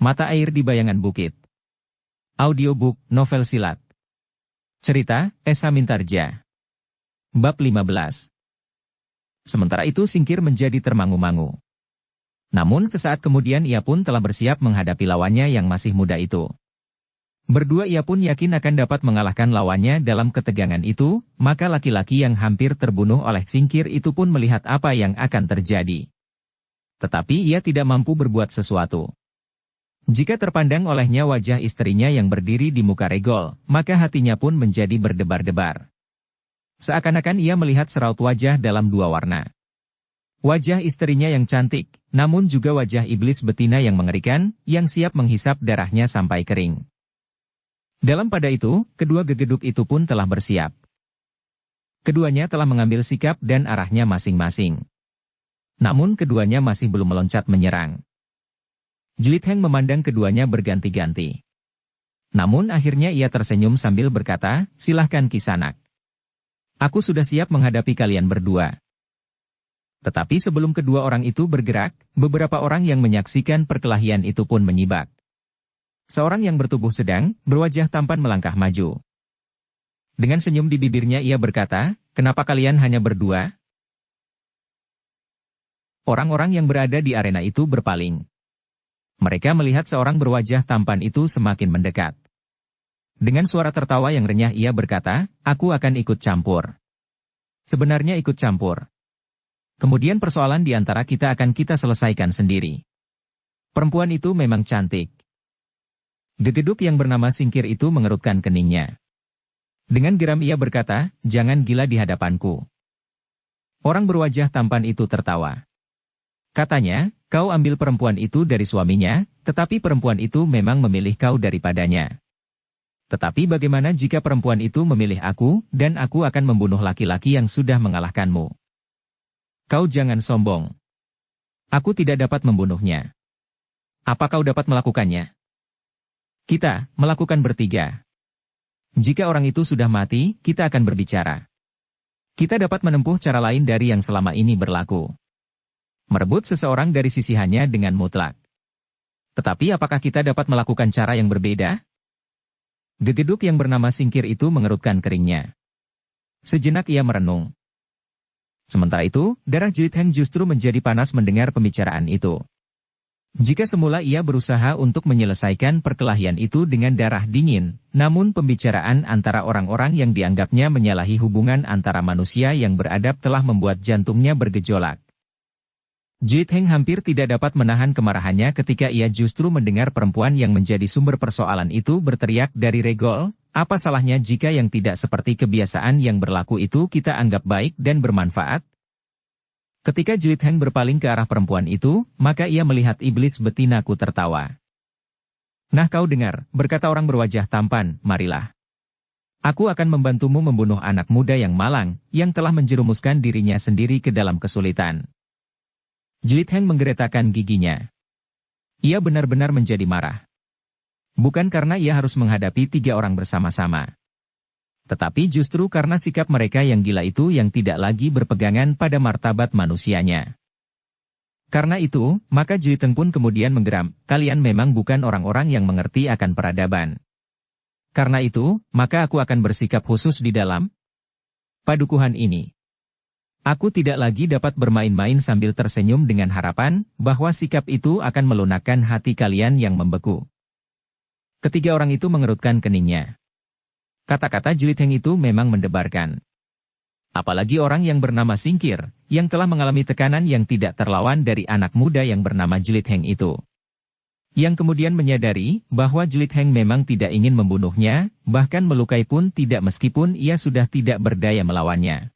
Mata air di bayangan bukit. Audiobook, novel silat. Cerita, Esa Mintarja. Bab 15. Sementara itu Singkir menjadi termangu-mangu. Namun sesaat kemudian ia pun telah bersiap menghadapi lawannya yang masih muda itu. Berdua ia pun yakin akan dapat mengalahkan lawannya dalam ketegangan itu, maka laki-laki yang hampir terbunuh oleh Singkir itu pun melihat apa yang akan terjadi. Tetapi ia tidak mampu berbuat sesuatu. Jika terpandang olehnya wajah istrinya yang berdiri di muka regol, maka hatinya pun menjadi berdebar-debar. Seakan-akan ia melihat seraut wajah dalam dua warna. Wajah istrinya yang cantik, namun juga wajah iblis betina yang mengerikan, yang siap menghisap darahnya sampai kering. Dalam pada itu, kedua gegeduk itu pun telah bersiap. Keduanya telah mengambil sikap dan arahnya masing-masing. Namun keduanya masih belum meloncat menyerang. Jelitheng memandang keduanya berganti-ganti. Namun akhirnya ia tersenyum sambil berkata, "Silahkan Kisanak. Aku sudah siap menghadapi kalian berdua." Tetapi sebelum kedua orang itu bergerak, beberapa orang yang menyaksikan perkelahian itu pun menyibak. Seorang yang bertubuh sedang, berwajah tampan melangkah maju. Dengan senyum di bibirnya ia berkata, "Kenapa kalian hanya berdua?" Orang-orang yang berada di arena itu berpaling. Mereka melihat seorang berwajah tampan itu semakin mendekat. Dengan suara tertawa yang renyah ia berkata, "Aku akan ikut campur." Sebenarnya ikut campur. Kemudian persoalan di antara kita akan kita selesaikan sendiri. Perempuan itu memang cantik. Gegeduk yang bernama Singkir itu mengerutkan keningnya. Dengan geram ia berkata, "Jangan gila di hadapanku." Orang berwajah tampan itu tertawa. Katanya, "Kau ambil perempuan itu dari suaminya, tetapi perempuan itu memang memilih kau daripadanya. Tetapi bagaimana jika perempuan itu memilih aku, dan aku akan membunuh laki-laki yang sudah mengalahkanmu? Kau jangan sombong. Aku tidak dapat membunuhnya. Apa kau dapat melakukannya? Kita, melakukan bertiga. Jika orang itu sudah mati, kita akan berbicara. Kita dapat menempuh cara lain dari yang selama ini berlaku. Merebut seseorang dari sisihannya dengan mutlak. Tetapi apakah kita dapat melakukan cara yang berbeda?" Gegeduk yang bernama Singkir itu mengerutkan keringnya. Sejenak ia merenung. Sementara itu, darah Jelitheng justru menjadi panas mendengar pembicaraan itu. Jika semula ia berusaha untuk menyelesaikan perkelahian itu dengan darah dingin, namun pembicaraan antara orang-orang yang dianggapnya menyalahi hubungan antara manusia yang beradab telah membuat jantungnya bergejolak. Jelitheng hampir tidak dapat menahan kemarahannya ketika ia justru mendengar perempuan yang menjadi sumber persoalan itu berteriak dari regol, "Apa salahnya jika yang tidak seperti kebiasaan yang berlaku itu kita anggap baik dan bermanfaat?" Ketika Jelitheng berpaling ke arah perempuan itu, maka ia melihat iblis betinaku tertawa. "Nah kau dengar," berkata orang berwajah tampan, "marilah. Aku akan membantumu membunuh anak muda yang malang, yang telah menjerumuskan dirinya sendiri ke dalam kesulitan." Jelitheng menggeretakkan giginya. Ia benar-benar menjadi marah. Bukan karena ia harus menghadapi tiga orang bersama-sama. Tetapi justru karena sikap mereka yang gila itu yang tidak lagi berpegangan pada martabat manusianya. Karena itu, maka Jelitheng pun kemudian menggeram, "Kalian memang bukan orang-orang yang mengerti akan peradaban. Karena itu, maka aku akan bersikap khusus di dalam padukuhan ini. Aku tidak lagi dapat bermain-main sambil tersenyum dengan harapan bahwa sikap itu akan melunakkan hati kalian yang membeku." Ketiga orang itu mengerutkan keningnya. Kata-kata Jelitheng itu memang mendebarkan. Apalagi orang yang bernama Singkir, yang telah mengalami tekanan yang tidak terlawan dari anak muda yang bernama Jelitheng itu. Yang kemudian menyadari bahwa Jelitheng memang tidak ingin membunuhnya, bahkan melukai pun tidak meskipun ia sudah tidak berdaya melawannya.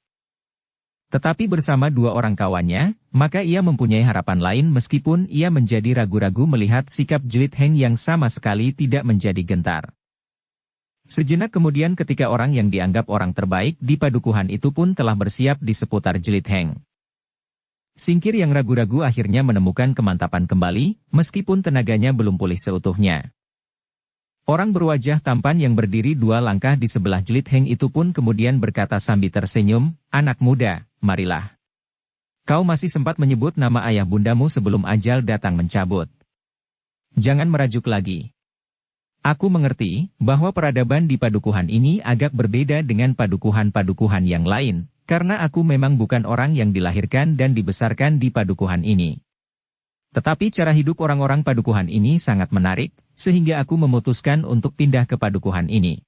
Tetapi bersama dua orang kawannya, maka ia mempunyai harapan lain meskipun ia menjadi ragu-ragu melihat sikap Jelitheng yang sama sekali tidak menjadi gentar. Sejenak kemudian ketika orang yang dianggap orang terbaik di padukuhan itu pun telah bersiap di seputar Jelitheng. Singkir yang ragu-ragu akhirnya menemukan kemantapan kembali, meskipun tenaganya belum pulih seutuhnya. Orang berwajah tampan yang berdiri dua langkah di sebelah Jelitheng itu pun kemudian berkata sambil tersenyum, "Anak muda, marilah. Kau masih sempat menyebut nama ayah bundamu sebelum ajal datang mencabut. Jangan merajuk lagi. Aku mengerti bahwa peradaban di padukuhan ini agak berbeda dengan padukuhan-padukuhan yang lain, karena aku memang bukan orang yang dilahirkan dan dibesarkan di padukuhan ini. Tetapi cara hidup orang-orang padukuhan ini sangat menarik, sehingga aku memutuskan untuk pindah ke padukuhan ini.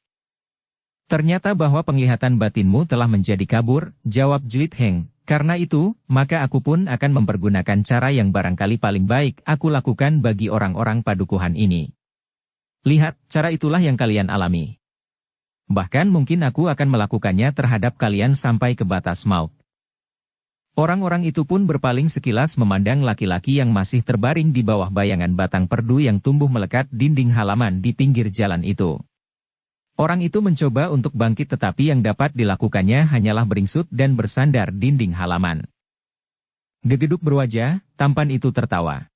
Ternyata bahwa penglihatan batinmu telah menjadi kabur, jawab Jelit Heng. Karena itu, maka aku pun akan mempergunakan cara yang barangkali paling baik aku lakukan bagi orang-orang padukuhan ini. Lihat, cara itulah yang kalian alami. Bahkan mungkin aku akan melakukannya terhadap kalian sampai ke batas maut. Orang-orang itu pun berpaling sekilas memandang laki-laki yang masih terbaring di bawah bayangan batang perdu yang tumbuh melekat dinding halaman di pinggir jalan itu. Orang itu mencoba untuk bangkit tetapi yang dapat dilakukannya hanyalah beringsut dan bersandar dinding halaman. Gegeduk berwajah, tampan itu tertawa.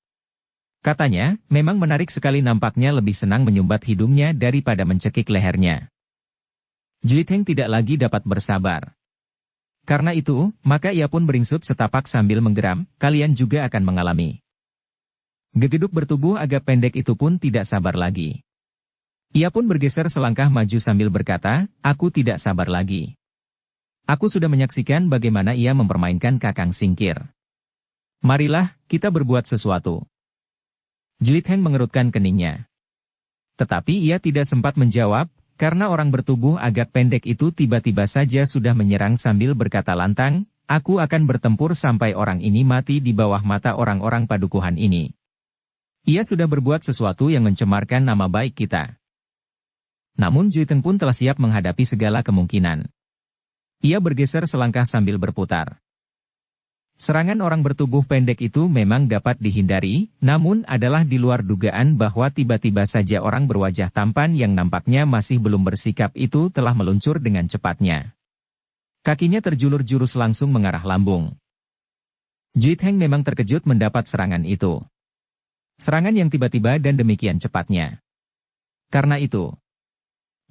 Katanya, memang menarik sekali nampaknya lebih senang menyumbat hidungnya daripada mencekik lehernya. Jelit Heng tidak lagi dapat bersabar. Karena itu, maka ia pun beringsut setapak sambil menggeram, kalian juga akan mengalami. Gegeduk bertubuh agak pendek itu pun tidak sabar lagi. Ia pun bergeser selangkah maju sambil berkata, aku tidak sabar lagi. Aku sudah menyaksikan bagaimana ia mempermainkan Kakang Singkir. Marilah, kita berbuat sesuatu. Jelit Heng mengerutkan keningnya. Tetapi ia tidak sempat menjawab, karena orang bertubuh agak pendek itu tiba-tiba saja sudah menyerang sambil berkata lantang, aku akan bertempur sampai orang ini mati di bawah mata orang-orang padukuhan ini. Ia sudah berbuat sesuatu yang mencemarkan nama baik kita. Namun Jelit Heng pun telah siap menghadapi segala kemungkinan. Ia bergeser selangkah sambil berputar. Serangan orang bertubuh pendek itu memang dapat dihindari, namun adalah di luar dugaan bahwa tiba-tiba saja orang berwajah tampan yang nampaknya masih belum bersikap itu telah meluncur dengan cepatnya. Kakinya terjulur jurus langsung mengarah lambung. Jelit Heng memang terkejut mendapat serangan itu. Serangan yang tiba-tiba dan demikian cepatnya. Karena itu,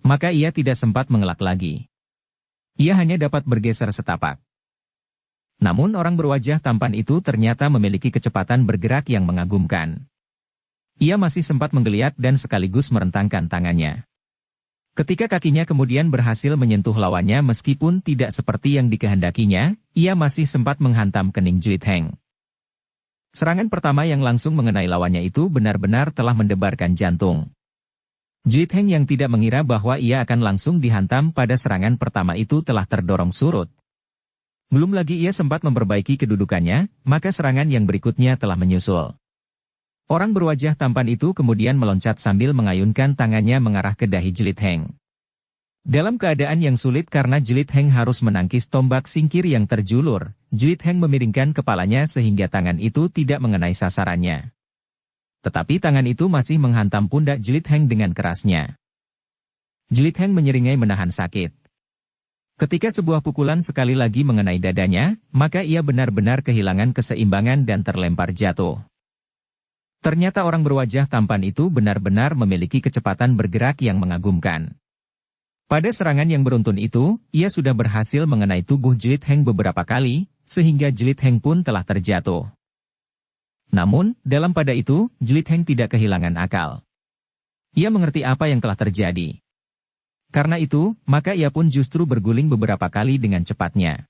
maka ia tidak sempat mengelak lagi. Ia hanya dapat bergeser setapak. Namun orang berwajah tampan itu ternyata memiliki kecepatan bergerak yang mengagumkan. Ia masih sempat menggeliat dan sekaligus merentangkan tangannya. Ketika kakinya kemudian berhasil menyentuh lawannya meskipun tidak seperti yang dikehendakinya, ia masih sempat menghantam kening Jelit Heng. Serangan pertama yang langsung mengenai lawannya itu benar-benar telah mendebarkan jantung. Jelit Heng yang tidak mengira bahwa ia akan langsung dihantam pada serangan pertama itu telah terdorong surut. Belum lagi ia sempat memperbaiki kedudukannya, maka serangan yang berikutnya telah menyusul. Orang berwajah tampan itu kemudian meloncat sambil mengayunkan tangannya mengarah ke dahi Jelit Heng. Dalam keadaan yang sulit karena Jelit Heng harus menangkis tombak singkir yang terjulur, Jelit Heng memiringkan kepalanya sehingga tangan itu tidak mengenai sasarannya. Tetapi tangan itu masih menghantam pundak Jelit Heng dengan kerasnya. Jelit Heng menyeringai menahan sakit. Ketika sebuah pukulan sekali lagi mengenai dadanya, maka ia benar-benar kehilangan keseimbangan dan terlempar jatuh. Ternyata orang berwajah tampan itu benar-benar memiliki kecepatan bergerak yang mengagumkan. Pada serangan yang beruntun itu, ia sudah berhasil mengenai tubuh Jelit Heng beberapa kali, sehingga Jelit Heng pun telah terjatuh. Namun, dalam pada itu, Jelit Heng tidak kehilangan akal. Ia mengerti apa yang telah terjadi. Karena itu, maka ia pun justru berguling beberapa kali dengan cepatnya.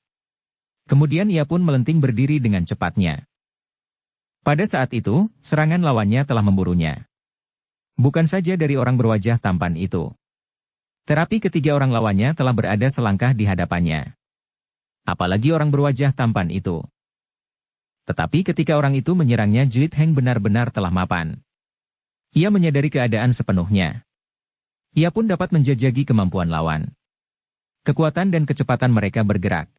Kemudian ia pun melenting berdiri dengan cepatnya. Pada saat itu, serangan lawannya telah memburunya. Bukan saja dari orang berwajah tampan itu. Tetapi ketiga orang lawannya telah berada selangkah di hadapannya. Apalagi orang berwajah tampan itu. Tetapi ketika orang itu menyerangnya, Jelit Heng benar-benar telah mapan. Ia menyadari keadaan sepenuhnya. Ia pun dapat menjajaki kemampuan lawan. Kekuatan dan kecepatan mereka bergerak.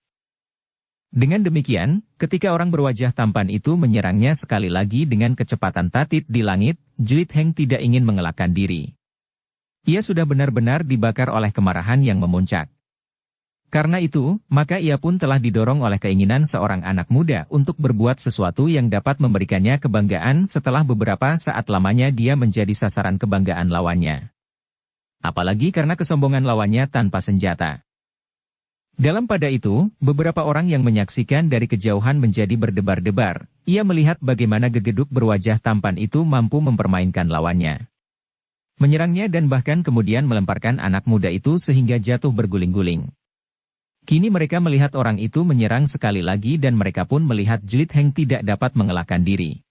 Dengan demikian, ketika orang berwajah tampan itu menyerangnya sekali lagi dengan kecepatan tatit di langit, Jelit Heng tidak ingin mengelakkan diri. Ia sudah benar-benar dibakar oleh kemarahan yang memuncak. Karena itu, maka ia pun telah didorong oleh keinginan seorang anak muda untuk berbuat sesuatu yang dapat memberikannya kebanggaan setelah beberapa saat lamanya dia menjadi sasaran kebanggaan lawannya. Apalagi karena kesombongan lawannya tanpa senjata. Dalam pada itu, beberapa orang yang menyaksikan dari kejauhan menjadi berdebar-debar. Ia melihat bagaimana gegeduk berwajah tampan itu mampu mempermainkan lawannya. Menyerangnya dan bahkan kemudian melemparkan anak muda itu sehingga jatuh berguling-guling. Kini mereka melihat orang itu menyerang sekali lagi dan mereka pun melihat Jelit Heng tidak dapat mengelakkan diri.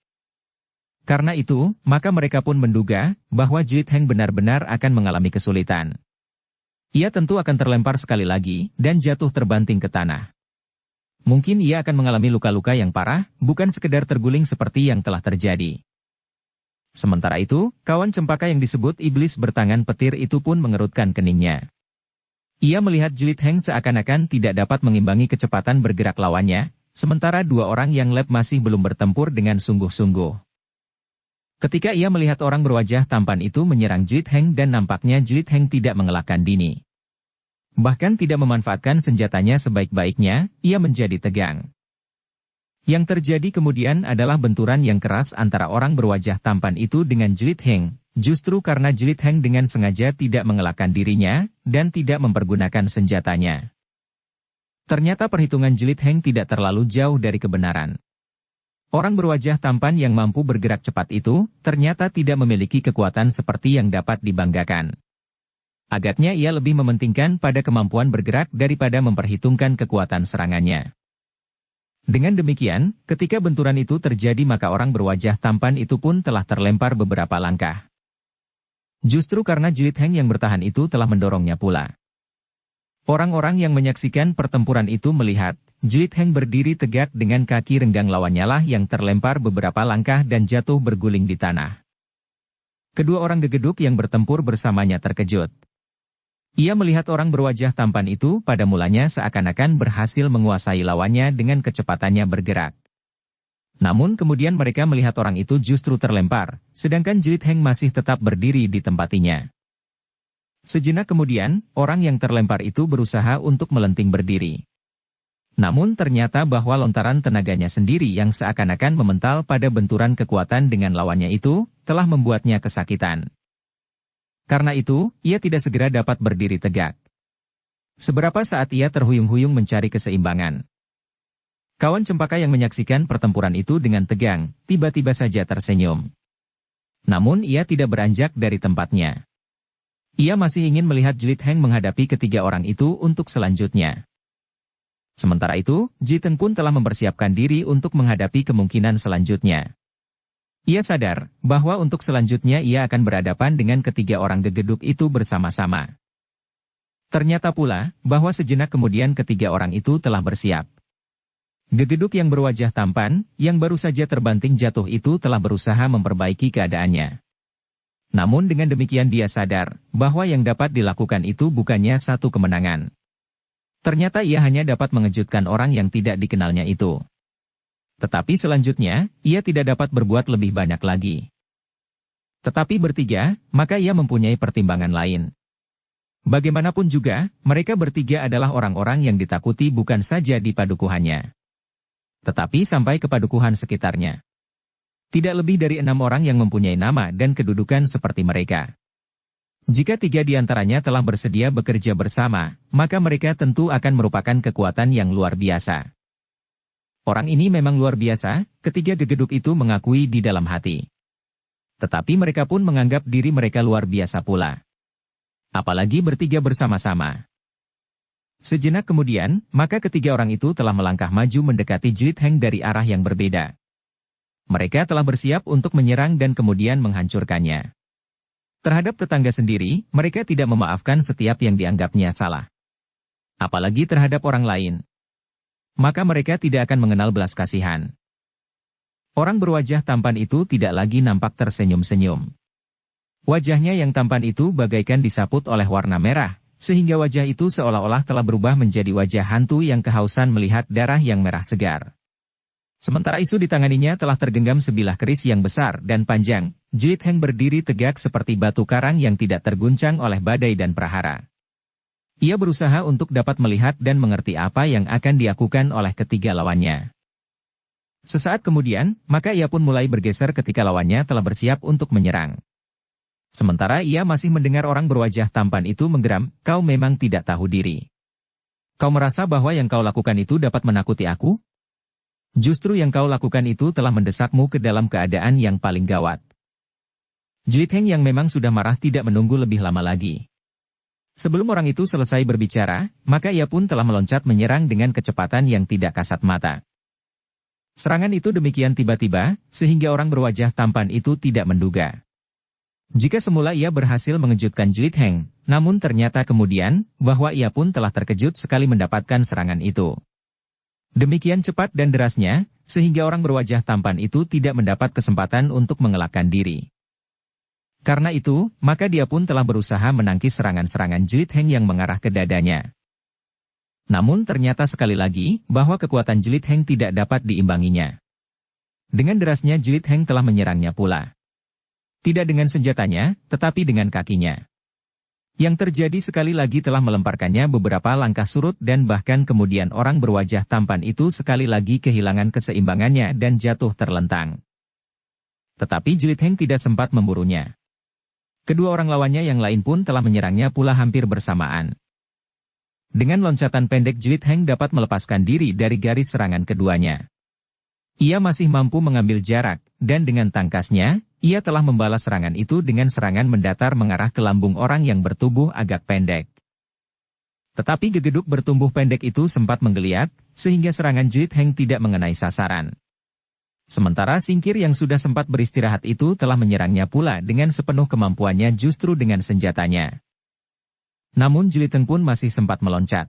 Karena itu, maka mereka pun menduga bahwa Jelit Heng benar-benar akan mengalami kesulitan. Ia tentu akan terlempar sekali lagi, dan jatuh terbanting ke tanah. Mungkin ia akan mengalami luka-luka yang parah, bukan sekedar terguling seperti yang telah terjadi. Sementara itu, kawan cempaka yang disebut iblis bertangan petir itu pun mengerutkan keningnya. Ia melihat Jelit Heng seakan-akan tidak dapat mengimbangi kecepatan bergerak lawannya, sementara dua orang yang lab masih belum bertempur dengan sungguh-sungguh. Ketika ia melihat orang berwajah tampan itu menyerang Jelit Heng dan nampaknya Jelit Heng tidak mengelakkan diri. Bahkan tidak memanfaatkan senjatanya sebaik-baiknya, ia menjadi tegang. Yang terjadi kemudian adalah benturan yang keras antara orang berwajah tampan itu dengan Jelit Heng, justru karena Jelit Heng dengan sengaja tidak mengelakkan dirinya, dan tidak mempergunakan senjatanya. Ternyata perhitungan Jelit Heng tidak terlalu jauh dari kebenaran. Orang berwajah tampan yang mampu bergerak cepat itu, ternyata tidak memiliki kekuatan seperti yang dapat dibanggakan. Agaknya ia lebih mementingkan pada kemampuan bergerak daripada memperhitungkan kekuatan serangannya. Dengan demikian, ketika benturan itu terjadi maka orang berwajah tampan itu pun telah terlempar beberapa langkah. Justru karena Jelit Heng yang bertahan itu telah mendorongnya pula. Orang-orang yang menyaksikan pertempuran itu melihat, Jelit Heng berdiri tegak dengan kaki renggang lawannya lah yang terlempar beberapa langkah dan jatuh berguling di tanah. Kedua orang gegeduk yang bertempur bersamanya terkejut. Ia melihat orang berwajah tampan itu pada mulanya seakan-akan berhasil menguasai lawannya dengan kecepatannya bergerak. Namun kemudian mereka melihat orang itu justru terlempar, sedangkan Jelit Heng masih tetap berdiri di tempatnya. Sejenak kemudian, orang yang terlempar itu berusaha untuk melenting berdiri. Namun ternyata bahwa lontaran tenaganya sendiri yang seakan-akan memental pada benturan kekuatan dengan lawannya itu, telah membuatnya kesakitan. Karena itu, ia tidak segera dapat berdiri tegak. Seberapa saat ia terhuyung-huyung mencari keseimbangan. Kawan cempaka yang menyaksikan pertempuran itu dengan tegang, tiba-tiba saja tersenyum. Namun ia tidak beranjak dari tempatnya. Ia masih ingin melihat Jelit Heng menghadapi ketiga orang itu untuk selanjutnya. Sementara itu, Jiten pun telah mempersiapkan diri untuk menghadapi kemungkinan selanjutnya. Ia sadar bahwa untuk selanjutnya ia akan berhadapan dengan ketiga orang gegeduk itu bersama-sama. Ternyata pula, bahwa sejenak kemudian ketiga orang itu telah bersiap. Gegeduk yang berwajah tampan, yang baru saja terbanting jatuh itu telah berusaha memperbaiki keadaannya. Namun dengan demikian dia sadar, bahwa yang dapat dilakukan itu bukannya satu kemenangan. Ternyata ia hanya dapat mengejutkan orang yang tidak dikenalnya itu. Tetapi selanjutnya, ia tidak dapat berbuat lebih banyak lagi. Tetapi bertiga, maka ia mempunyai pertimbangan lain. Bagaimanapun juga, mereka bertiga adalah orang-orang yang ditakuti bukan saja di padukuhannya, tetapi sampai ke padukuhan sekitarnya. Tidak lebih dari 6 orang yang mempunyai nama dan kedudukan seperti mereka. Jika 3 di antaranya telah bersedia bekerja bersama, maka mereka tentu akan merupakan kekuatan yang luar biasa. Orang ini memang luar biasa, ketiga gegeduk itu mengakui di dalam hati. Tetapi mereka pun menganggap diri mereka luar biasa pula. Apalagi bertiga bersama-sama. Sejenak kemudian, maka ketiga orang itu telah melangkah maju mendekati Jelit Heng dari arah yang berbeda. Mereka telah bersiap untuk menyerang dan kemudian menghancurkannya. Terhadap tetangga sendiri, mereka tidak memaafkan setiap yang dianggapnya salah. Apalagi terhadap orang lain. Maka mereka tidak akan mengenal belas kasihan. Orang berwajah tampan itu tidak lagi nampak tersenyum-senyum. Wajahnya yang tampan itu bagaikan disaput oleh warna merah, sehingga wajah itu seolah-olah telah berubah menjadi wajah hantu yang kehausan melihat darah yang merah segar. Sementara isu di tanganinya telah tergenggam sebilah keris yang besar dan panjang, Jelit Heng berdiri tegak seperti batu karang yang tidak terguncang oleh badai dan prahara. Ia berusaha untuk dapat melihat dan mengerti apa yang akan dilakukan oleh ketiga lawannya. Sesaat kemudian, maka ia pun mulai bergeser ketika lawannya telah bersiap untuk menyerang. Sementara ia masih mendengar orang berwajah tampan itu menggeram, "Kau memang tidak tahu diri. Kau merasa bahwa yang kau lakukan itu dapat menakuti aku? Justru yang kau lakukan itu telah mendesakmu ke dalam keadaan yang paling gawat. Jlit Heng yang memang sudah marah tidak menunggu lebih lama lagi. Sebelum orang itu selesai berbicara, maka ia pun telah meloncat menyerang dengan kecepatan yang tidak kasat mata. Serangan itu demikian tiba-tiba, sehingga orang berwajah tampan itu tidak menduga. Jika semula ia berhasil mengejutkan Jlit Heng, namun ternyata kemudian, bahwa ia pun telah terkejut sekali mendapatkan serangan itu. Demikian cepat dan derasnya, sehingga orang berwajah tampan itu tidak mendapat kesempatan untuk mengelakkan diri. Karena itu, maka dia pun telah berusaha menangkis serangan-serangan Jlit Heng yang mengarah ke dadanya. Namun ternyata sekali lagi, bahwa kekuatan Jlit Heng tidak dapat diimbanginya. Dengan derasnya Jlit Heng telah menyerangnya pula. Tidak dengan senjatanya, tetapi dengan kakinya. Yang terjadi sekali lagi telah melemparkannya beberapa langkah surut dan bahkan kemudian orang berwajah tampan itu sekali lagi kehilangan keseimbangannya dan jatuh terlentang. Tetapi Jlit Heng tidak sempat memburunya. Kedua orang lawannya yang lain pun telah menyerangnya pula hampir bersamaan. Dengan loncatan pendek Jlit Heng dapat melepaskan diri dari garis serangan keduanya. Ia masih mampu mengambil jarak, dan dengan tangkasnya, ia telah membalas serangan itu dengan serangan mendatar mengarah ke lambung orang yang bertubuh agak pendek. Tetapi gegeduk bertumbuh pendek itu sempat menggeliat, sehingga serangan Jlit Heng tidak mengenai sasaran. Sementara singkir yang sudah sempat beristirahat itu telah menyerangnya pula dengan sepenuh kemampuannya justru dengan senjatanya. Namun Jlit Heng pun masih sempat meloncat.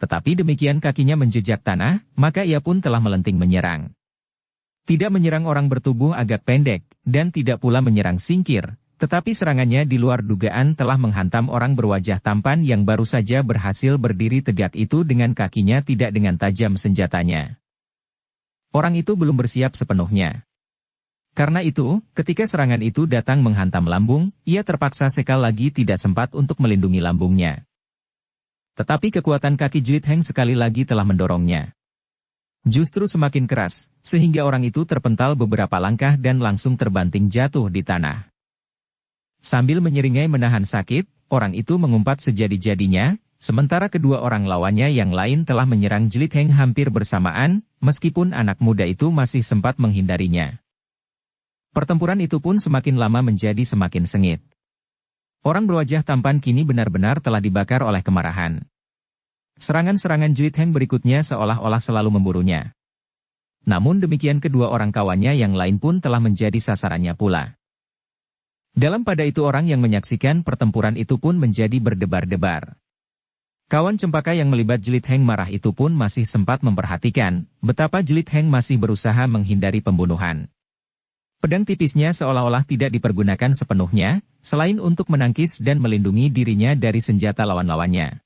Tetapi demikian kakinya menjejak tanah, maka ia pun telah melenting menyerang. Tidak menyerang orang bertubuh agak pendek, dan tidak pula menyerang singkir, tetapi serangannya di luar dugaan telah menghantam orang berwajah tampan yang baru saja berhasil berdiri tegak itu dengan kakinya tidak dengan tajam senjatanya. Orang itu belum bersiap sepenuhnya. Karena itu, ketika serangan itu datang menghantam lambung, ia terpaksa sekali lagi tidak sempat untuk melindungi lambungnya. Tetapi kekuatan kaki Jlit Heng sekali lagi telah mendorongnya. Justru semakin keras, sehingga orang itu terpental beberapa langkah dan langsung terbanting jatuh di tanah. Sambil menyeringai menahan sakit, orang itu mengumpat sejadi-jadinya, sementara kedua orang lawannya yang lain telah menyerang Jlit Heng hampir bersamaan, meskipun anak muda itu masih sempat menghindarinya. Pertempuran itu pun semakin lama menjadi semakin sengit. Orang berwajah tampan kini benar-benar telah dibakar oleh kemarahan. Serangan-serangan Jlit Heng berikutnya seolah-olah selalu memburunya. Namun demikian kedua orang kawannya yang lain pun telah menjadi sasarannya pula. Dalam pada itu orang yang menyaksikan pertempuran itu pun menjadi berdebar-debar. Kawan cempaka yang melibat Jlit Heng marah itu pun masih sempat memperhatikan betapa Jlit Heng masih berusaha menghindari pembunuhan. Pedang tipisnya seolah-olah tidak dipergunakan sepenuhnya, selain untuk menangkis dan melindungi dirinya dari senjata lawan-lawannya.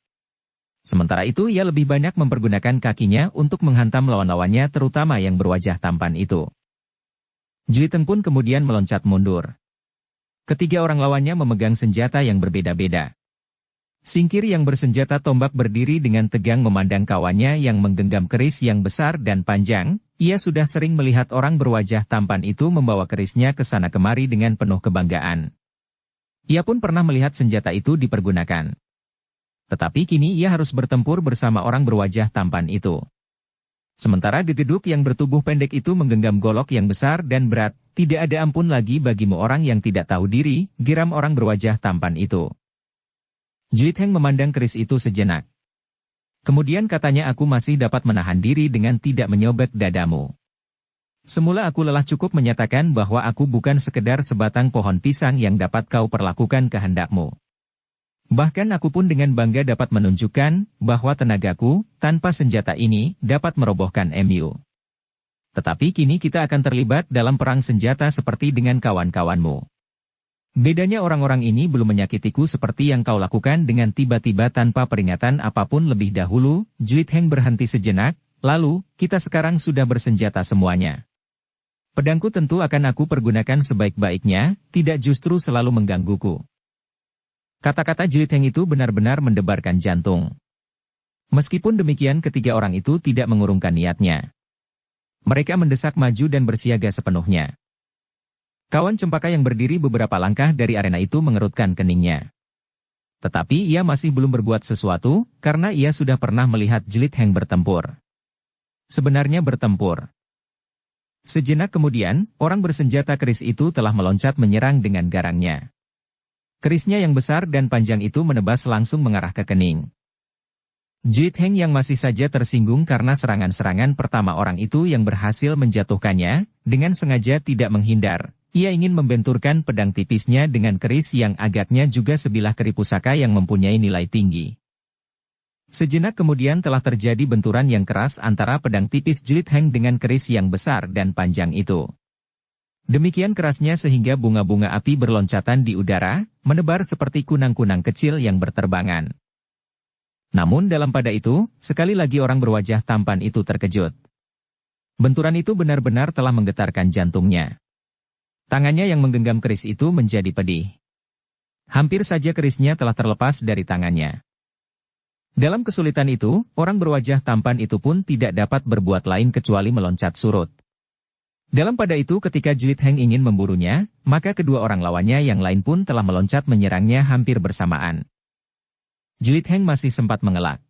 Sementara itu ia lebih banyak mempergunakan kakinya untuk menghantam lawan-lawannya terutama yang berwajah tampan itu. Jlit Heng pun kemudian meloncat mundur. Ketiga orang lawannya memegang senjata yang berbeda-beda. Singkir yang bersenjata tombak berdiri dengan tegang memandang kawannya yang menggenggam keris yang besar dan panjang. Ia sudah sering melihat orang berwajah tampan itu membawa kerisnya ke sana kemari dengan penuh kebanggaan. Ia pun pernah melihat senjata itu dipergunakan. Tetapi kini ia harus bertempur bersama orang berwajah tampan itu. Sementara gegeduk yang bertubuh pendek itu menggenggam golok yang besar dan berat, tidak ada ampun lagi bagimu orang yang tidak tahu diri, geram orang berwajah tampan itu. Jlit Heng memandang keris itu sejenak. Kemudian katanya aku masih dapat menahan diri dengan tidak menyobek dadamu. Semula aku lelah cukup menyatakan bahwa aku bukan sekedar sebatang pohon pisang yang dapat kau perlakukan kehendakmu. Bahkan aku pun dengan bangga dapat menunjukkan bahwa tenagaku, tanpa senjata ini, dapat merobohkan MU. Tetapi kini kita akan terlibat dalam perang senjata seperti dengan kawan-kawanmu. Bedanya orang-orang ini belum menyakitiku seperti yang kau lakukan dengan tiba-tiba tanpa peringatan apapun lebih dahulu. Jlit Heng berhenti sejenak, lalu, kita sekarang sudah bersenjata semuanya. Pedangku tentu akan aku pergunakan sebaik-baiknya, tidak justru selalu menggangguku. Kata-kata Jlit Heng itu benar-benar mendebarkan jantung. Meskipun demikian ketiga orang itu tidak mengurungkan niatnya. Mereka mendesak maju dan bersiaga sepenuhnya. Kawan cempaka yang berdiri beberapa langkah dari arena itu mengerutkan keningnya. Tetapi ia masih belum berbuat sesuatu, karena ia sudah pernah melihat Jelit Heng bertempur. Sebenarnya bertempur. Sejenak kemudian, orang bersenjata keris itu telah meloncat menyerang dengan garangnya. Kerisnya yang besar dan panjang itu menebas langsung mengarah ke kening. Jelit Heng yang masih saja tersinggung karena serangan-serangan pertama orang itu yang berhasil menjatuhkannya, dengan sengaja tidak menghindar. Ia ingin membenturkan pedang tipisnya dengan keris yang agaknya juga sebilah keri pusaka yang mempunyai nilai tinggi. Sejenak kemudian telah terjadi benturan yang keras antara pedang tipis Jelit Heng dengan keris yang besar dan panjang itu. Demikian kerasnya sehingga bunga-bunga api berloncatan di udara, menebar seperti kunang-kunang kecil yang berterbangan. Namun dalam pada itu, sekali lagi orang berwajah tampan itu terkejut. Benturan itu benar-benar telah menggetarkan jantungnya. Tangannya yang menggenggam keris itu menjadi pedih. Hampir saja kerisnya telah terlepas dari tangannya. Dalam kesulitan itu, orang berwajah tampan itu pun tidak dapat berbuat lain kecuali meloncat surut. Dalam pada itu ketika Jelit Heng ingin memburunya, maka kedua orang lawannya yang lain pun telah meloncat menyerangnya hampir bersamaan. Jelit Heng masih sempat mengelak.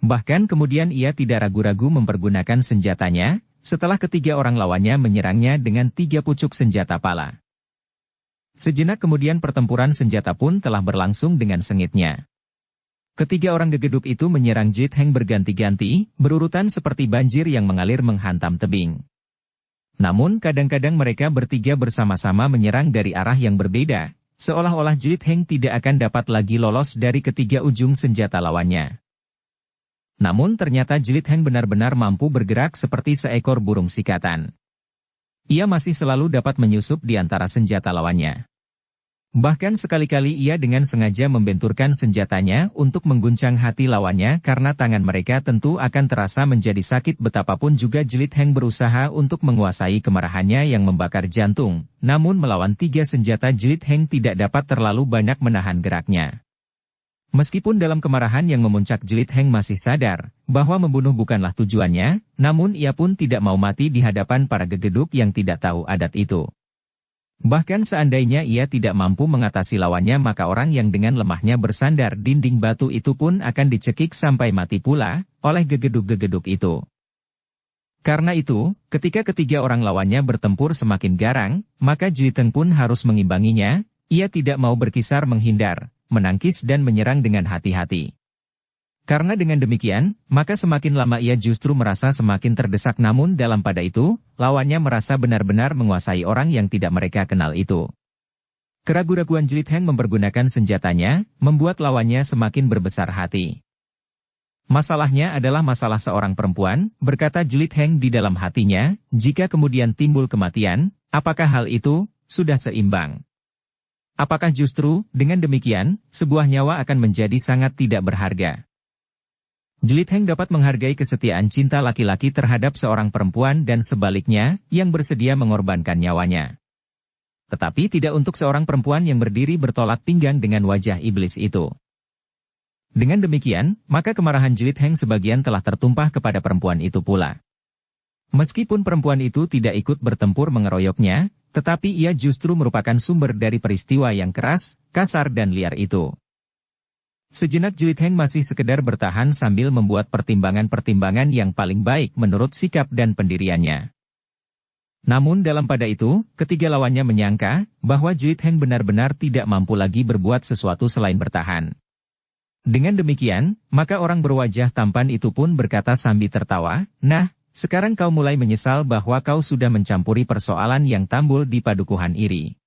Bahkan kemudian ia tidak ragu-ragu mempergunakan senjatanya, setelah ketiga orang lawannya menyerangnya dengan 3 pucuk senjata pala. Sejenak kemudian pertempuran senjata pun telah berlangsung dengan sengitnya. Ketiga orang gegeduk itu menyerang Jelit Heng berganti-ganti, berurutan seperti banjir yang mengalir menghantam tebing. Namun kadang-kadang mereka bertiga bersama-sama menyerang dari arah yang berbeda, seolah-olah Jelit Heng tidak akan dapat lagi lolos dari ketiga ujung senjata lawannya. Namun ternyata Jelit Heng benar-benar mampu bergerak seperti seekor burung sikatan. Ia masih selalu dapat menyusup di antara senjata lawannya. Bahkan sekali-kali ia dengan sengaja membenturkan senjatanya untuk mengguncang hati lawannya karena tangan mereka tentu akan terasa menjadi sakit betapapun juga Jelit Heng berusaha untuk menguasai kemarahannya yang membakar jantung. Namun melawan 3 senjata Jelit Heng tidak dapat terlalu banyak menahan geraknya. Meskipun dalam kemarahan yang memuncak Jelit Heng masih sadar bahwa membunuh bukanlah tujuannya, namun ia pun tidak mau mati di hadapan para gegeduk yang tidak tahu adat itu. Bahkan seandainya ia tidak mampu mengatasi lawannya maka orang yang dengan lemahnya bersandar dinding batu itu pun akan dicekik sampai mati pula oleh gegeduk-gegeduk itu. Karena itu, ketika ketiga orang lawannya bertempur semakin garang, maka Jelit Heng pun harus mengimbanginya. Ia tidak mau berkisar menghindar, menangkis dan menyerang dengan hati-hati. Karena dengan demikian, maka semakin lama ia justru merasa semakin terdesak namun dalam pada itu, lawannya merasa benar-benar menguasai orang yang tidak mereka kenal itu. Keraguan-raguan Jelit Heng mempergunakan senjatanya, membuat lawannya semakin berbesar hati. Masalahnya adalah masalah seorang perempuan, berkata Jelit Heng di dalam hatinya, jika kemudian timbul kematian, apakah hal itu sudah seimbang? Apakah justru, dengan demikian, sebuah nyawa akan menjadi sangat tidak berharga? Jelit Heng dapat menghargai kesetiaan cinta laki-laki terhadap seorang perempuan dan sebaliknya, yang bersedia mengorbankan nyawanya. Tetapi tidak untuk seorang perempuan yang berdiri bertolak pinggang dengan wajah iblis itu. Dengan demikian, maka kemarahan Jelit Heng sebagian telah tertumpah kepada perempuan itu pula. Meskipun perempuan itu tidak ikut bertempur mengeroyoknya, tetapi ia justru merupakan sumber dari peristiwa yang keras, kasar dan liar itu. Sejenak Jelit Heng masih sekedar bertahan sambil membuat pertimbangan-pertimbangan yang paling baik menurut sikap dan pendiriannya. Namun dalam pada itu, ketiga lawannya menyangka bahwa Jelit Heng benar-benar tidak mampu lagi berbuat sesuatu selain bertahan. Dengan demikian, maka orang berwajah tampan itu pun berkata sambil tertawa, "Nah, sekarang kau mulai menyesal bahwa kau sudah mencampuri persoalan yang tambul di padukuhan iri.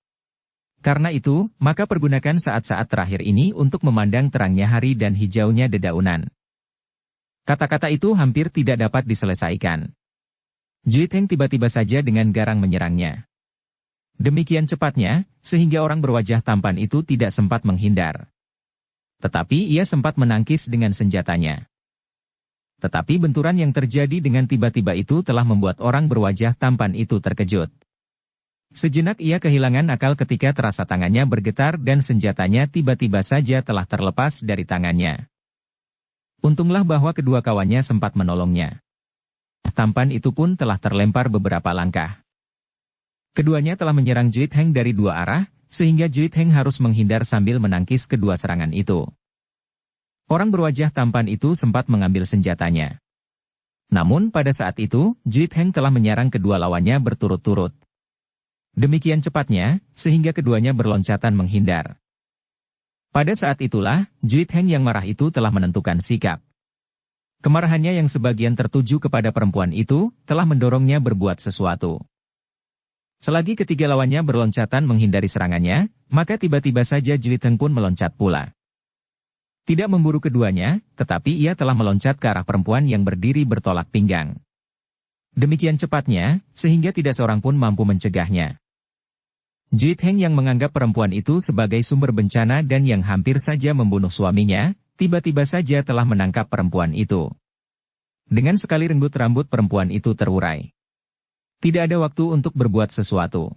Karena itu, maka pergunakan saat-saat terakhir ini untuk memandang terangnya hari dan hijaunya dedaunan." Kata-kata itu hampir tidak dapat diselesaikan. Jelit Heng tiba-tiba saja dengan garang menyerangnya. Demikian cepatnya, sehingga orang berwajah tampan itu tidak sempat menghindar. Tetapi ia sempat menangkis dengan senjatanya. Tetapi benturan yang terjadi dengan tiba-tiba itu telah membuat orang berwajah tampan itu terkejut. Sejenak ia kehilangan akal ketika terasa tangannya bergetar dan senjatanya tiba-tiba saja telah terlepas dari tangannya. Untunglah bahwa kedua kawannya sempat menolongnya. Tampan itu pun telah terlempar beberapa langkah. Keduanya telah menyerang Jelit Heng dari dua arah, sehingga Jlit Heng harus menghindar sambil menangkis kedua serangan itu. Orang berwajah tampan itu sempat mengambil senjatanya. Namun pada saat itu, Jlit Heng telah menyerang kedua lawannya berturut-turut. Demikian cepatnya, sehingga keduanya berloncatan menghindar. Pada saat itulah, Jlit Heng yang marah itu telah menentukan sikap. Kemarahannya yang sebagian tertuju kepada perempuan itu, telah mendorongnya berbuat sesuatu. Selagi ketiga lawannya berloncatan menghindari serangannya, maka tiba-tiba saja Jlit Heng pun meloncat pula. Tidak memburu keduanya, tetapi ia telah meloncat ke arah perempuan yang berdiri bertolak pinggang. Demikian cepatnya, sehingga tidak seorang pun mampu mencegahnya. Jlit Heng yang menganggap perempuan itu sebagai sumber bencana dan yang hampir saja membunuh suaminya, tiba-tiba saja telah menangkap perempuan itu. Dengan sekali renggut rambut perempuan itu terurai. Tidak ada waktu untuk berbuat sesuatu.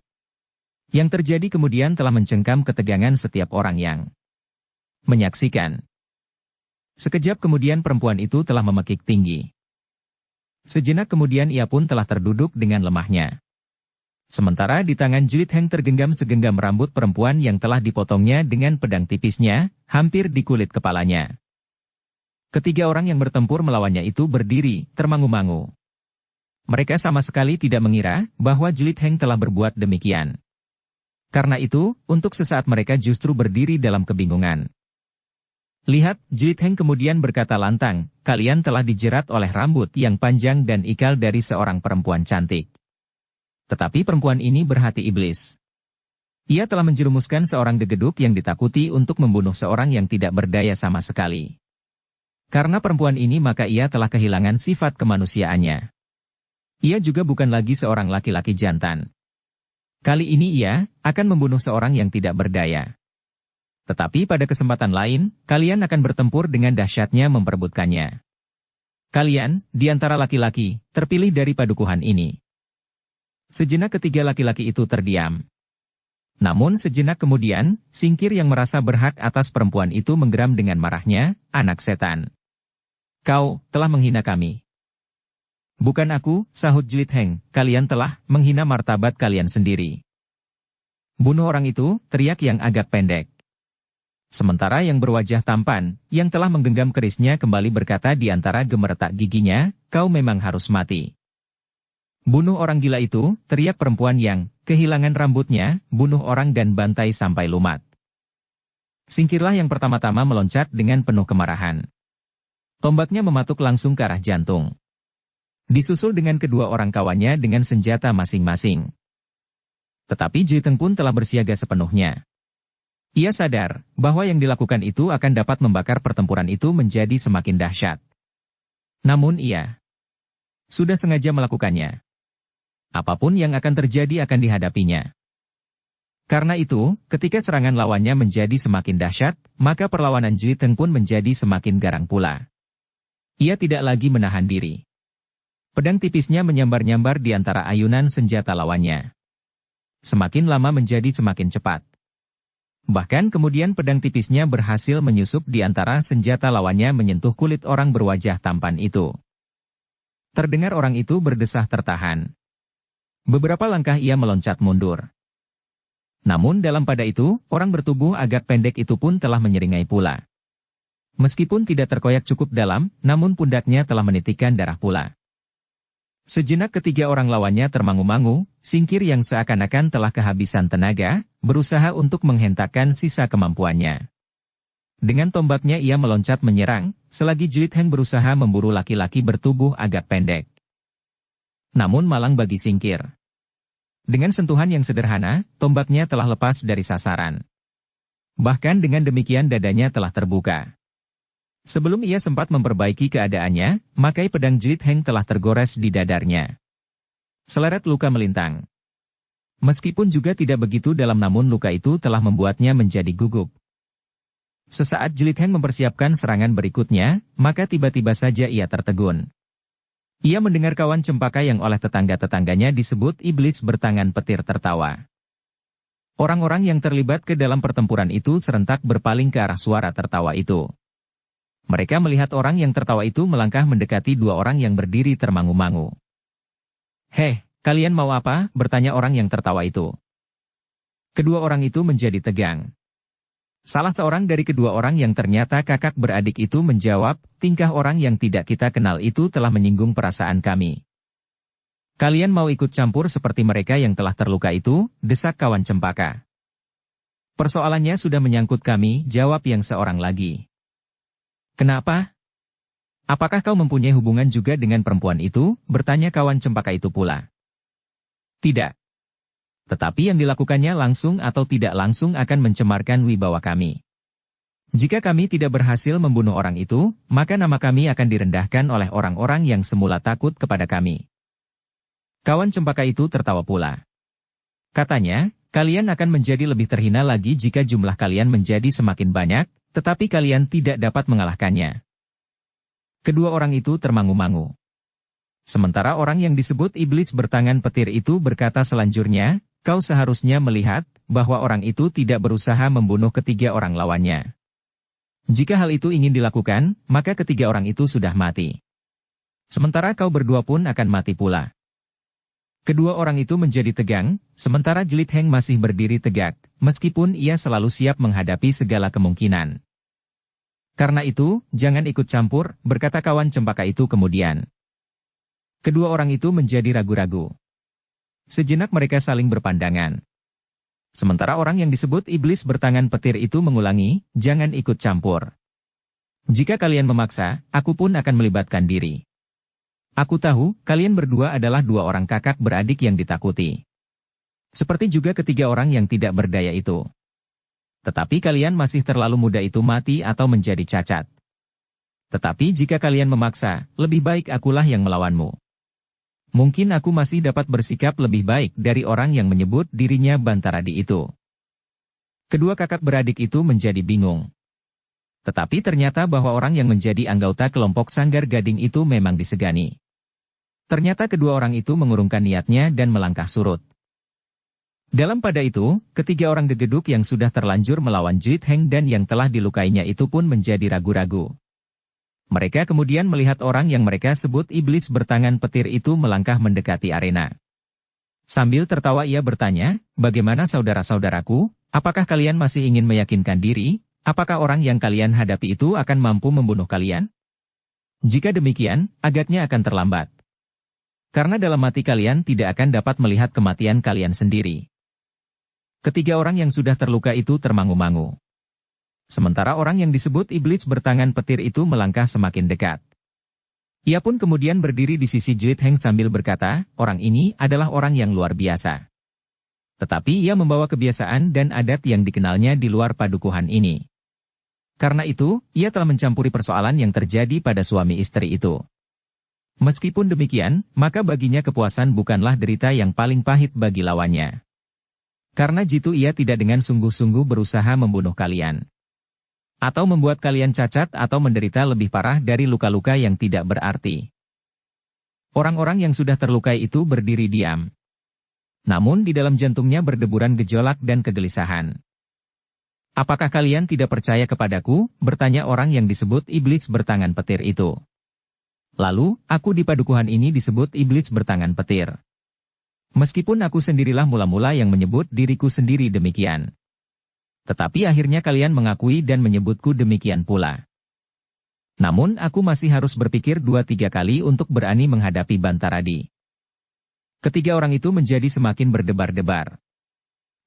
Yang terjadi kemudian telah mencengkam ketegangan setiap orang yang menyaksikan. Sekejap kemudian perempuan itu telah memekik tinggi. Sejenak kemudian ia pun telah terduduk dengan lemahnya. Sementara di tangan Jlit Heng tergenggam segenggam rambut perempuan yang telah dipotongnya dengan pedang tipisnya, hampir di kulit kepalanya. Ketiga orang yang bertempur melawannya itu berdiri, termangu-mangu. Mereka sama sekali tidak mengira bahwa Jlit Heng telah berbuat demikian. Karena itu, untuk sesaat mereka justru berdiri dalam kebingungan. Lihat, Jlit Heng kemudian berkata lantang, kalian telah dijerat oleh rambut yang panjang dan ikal dari seorang perempuan cantik. Tetapi perempuan ini berhati iblis. Ia telah menjerumuskan seorang degeduk yang ditakuti untuk membunuh seorang yang tidak berdaya sama sekali. Karena perempuan ini maka ia telah kehilangan sifat kemanusiaannya. Ia juga bukan lagi seorang laki-laki jantan. Kali ini ia akan membunuh seorang yang tidak berdaya. Tetapi pada kesempatan lain, kalian akan bertempur dengan dahsyatnya memperebutkannya. Kalian, di antara laki-laki, terpilih dari padukuhan ini. Sejenak ketiga laki-laki itu terdiam. Namun sejenak kemudian, Singkir yang merasa berhak atas perempuan itu menggeram dengan marahnya, anak setan. Kau telah menghina kami. Bukan aku, sahut Jlit Heng, kalian telah menghina martabat kalian sendiri. Bunuh orang itu, teriak yang agak pendek. Sementara yang berwajah tampan, yang telah menggenggam kerisnya kembali berkata di antara gemeretak giginya, kau memang harus mati. Bunuh orang gila itu, teriak perempuan yang kehilangan rambutnya, bunuh orang dan bantai sampai lumat. Singkirlah yang pertama-tama meloncat dengan penuh kemarahan. Tombaknya mematuk langsung ke arah jantung. Disusul dengan kedua orang kawannya dengan senjata masing-masing. Tetapi Jlit Heng pun telah bersiaga sepenuhnya. Ia sadar bahwa yang dilakukan itu akan dapat membakar pertempuran itu menjadi semakin dahsyat. Namun ia sudah sengaja melakukannya. Apapun yang akan terjadi akan dihadapinya. Karena itu, ketika serangan lawannya menjadi semakin dahsyat, maka perlawanan Jlit Heng pun menjadi semakin garang pula. Ia tidak lagi menahan diri. Pedang tipisnya menyambar-nyambar di antara ayunan senjata lawannya. Semakin lama menjadi semakin cepat. Bahkan kemudian pedang tipisnya berhasil menyusup di antara senjata lawannya menyentuh kulit orang berwajah tampan itu. Terdengar orang itu berdesah tertahan. Beberapa langkah ia meloncat mundur. Namun dalam pada itu, orang bertubuh agak pendek itu pun telah menyeringai pula. Meskipun tidak terkoyak cukup dalam, namun pundaknya telah menitikkan darah pula. Sejenak ketiga orang lawannya termangu-mangu, Singkir yang seakan-akan telah kehabisan tenaga, berusaha untuk menghentakkan sisa kemampuannya. Dengan tombaknya ia meloncat menyerang, selagi Jlit Heng berusaha memburu laki-laki bertubuh agak pendek. Namun malang bagi Singkir. Dengan sentuhan yang sederhana, tombaknya telah lepas dari sasaran. Bahkan dengan demikian dadanya telah terbuka. Sebelum ia sempat memperbaiki keadaannya, makai pedang Jlit Heng telah tergores di dadarnya. Seleret luka melintang. Meskipun juga tidak begitu dalam namun luka itu telah membuatnya menjadi gugup. Sesaat Jlit Heng mempersiapkan serangan berikutnya, maka tiba-tiba saja ia tertegun. Ia mendengar kawan cempaka yang oleh tetangga-tetangganya disebut iblis bertangan petir tertawa. Orang-orang yang terlibat ke dalam pertempuran itu serentak berpaling ke arah suara tertawa itu. Mereka melihat orang yang tertawa itu melangkah mendekati dua orang yang berdiri termangu-mangu. Heh, kalian mau apa? Bertanya orang yang tertawa itu. Kedua orang itu menjadi tegang. Salah seorang dari kedua orang yang ternyata kakak beradik itu menjawab, tingkah orang yang tidak kita kenal itu telah menyinggung perasaan kami. Kalian mau ikut campur seperti mereka yang telah terluka itu, desak kawan Cempaka. Persoalannya sudah menyangkut kami, jawab yang seorang lagi. Kenapa? Apakah kau mempunyai hubungan juga dengan perempuan itu? Bertanya kawan Cempaka itu pula. Tidak. Tetapi yang dilakukannya langsung atau tidak langsung akan mencemarkan wibawa kami. Jika kami tidak berhasil membunuh orang itu, maka nama kami akan direndahkan oleh orang-orang yang semula takut kepada kami. Kawan Cempaka itu tertawa pula. Katanya, kalian akan menjadi lebih terhina lagi jika jumlah kalian menjadi semakin banyak, tetapi kalian tidak dapat mengalahkannya. Kedua orang itu termangu-mangu. Sementara orang yang disebut iblis bertangan petir itu berkata selanjutnya, kau seharusnya melihat bahwa orang itu tidak berusaha membunuh ketiga orang lawannya. Jika hal itu ingin dilakukan, maka ketiga orang itu sudah mati. Sementara kau berdua pun akan mati pula. Kedua orang itu menjadi tegang, sementara Jelit Heng masih berdiri tegak, meskipun ia selalu siap menghadapi segala kemungkinan. Karena itu, jangan ikut campur, berkata kawan Cempaka itu kemudian. Kedua orang itu menjadi ragu-ragu. Sejenak mereka saling berpandangan. Sementara orang yang disebut iblis bertangan petir itu mengulangi, jangan ikut campur. Jika kalian memaksa, aku pun akan melibatkan diri. Aku tahu, kalian berdua adalah dua orang kakak beradik yang ditakuti. Seperti juga ketiga orang yang tidak berdaya itu. Tetapi kalian masih terlalu muda itu mati atau menjadi cacat. Tetapi jika kalian memaksa, lebih baik akulah yang melawanmu. Mungkin aku masih dapat bersikap lebih baik dari orang yang menyebut dirinya Bantaradi itu. Kedua kakak beradik itu menjadi bingung. Tetapi ternyata bahwa orang yang menjadi anggota kelompok Sanggar Gading itu memang disegani. Ternyata kedua orang itu mengurungkan niatnya dan melangkah surut. Dalam pada itu, ketiga orang gegeduk yang sudah terlanjur melawan Jelit Heng dan yang telah dilukainya itu pun menjadi ragu-ragu. Mereka kemudian melihat orang yang mereka sebut iblis bertangan petir itu melangkah mendekati arena. Sambil tertawa ia bertanya, bagaimana saudara-saudaraku, apakah kalian masih ingin meyakinkan diri, apakah orang yang kalian hadapi itu akan mampu membunuh kalian? Jika demikian, agaknya akan terlambat. Karena dalam hati kalian tidak akan dapat melihat kematian kalian sendiri. Ketiga orang yang sudah terluka itu termangu-mangu. Sementara orang yang disebut iblis bertangan petir itu melangkah semakin dekat. Ia pun kemudian berdiri di sisi Jelit Heng sambil berkata, orang ini adalah orang yang luar biasa. Tetapi ia membawa kebiasaan dan adat yang dikenalnya di luar padukuhan ini. Karena itu, ia telah mencampuri persoalan yang terjadi pada suami istri itu. Meskipun demikian, maka baginya kepuasan bukanlah derita yang paling pahit bagi lawannya. Karena jitu ia tidak dengan sungguh-sungguh berusaha membunuh kalian. Atau membuat kalian cacat atau menderita lebih parah dari luka-luka yang tidak berarti. Orang-orang yang sudah terlukai itu berdiri diam. Namun di dalam jantungnya berdeburan gejolak dan kegelisahan. Apakah kalian tidak percaya kepadaku? Bertanya orang yang disebut iblis bertangan petir itu. Lalu, aku di padukuhan ini disebut iblis bertangan petir. Meskipun aku sendirilah mula-mula yang menyebut diriku sendiri demikian. Tetapi akhirnya kalian mengakui dan menyebutku demikian pula. Namun aku masih harus berpikir 2-3 kali untuk berani menghadapi Bantaradi. Ketiga orang itu menjadi semakin berdebar-debar.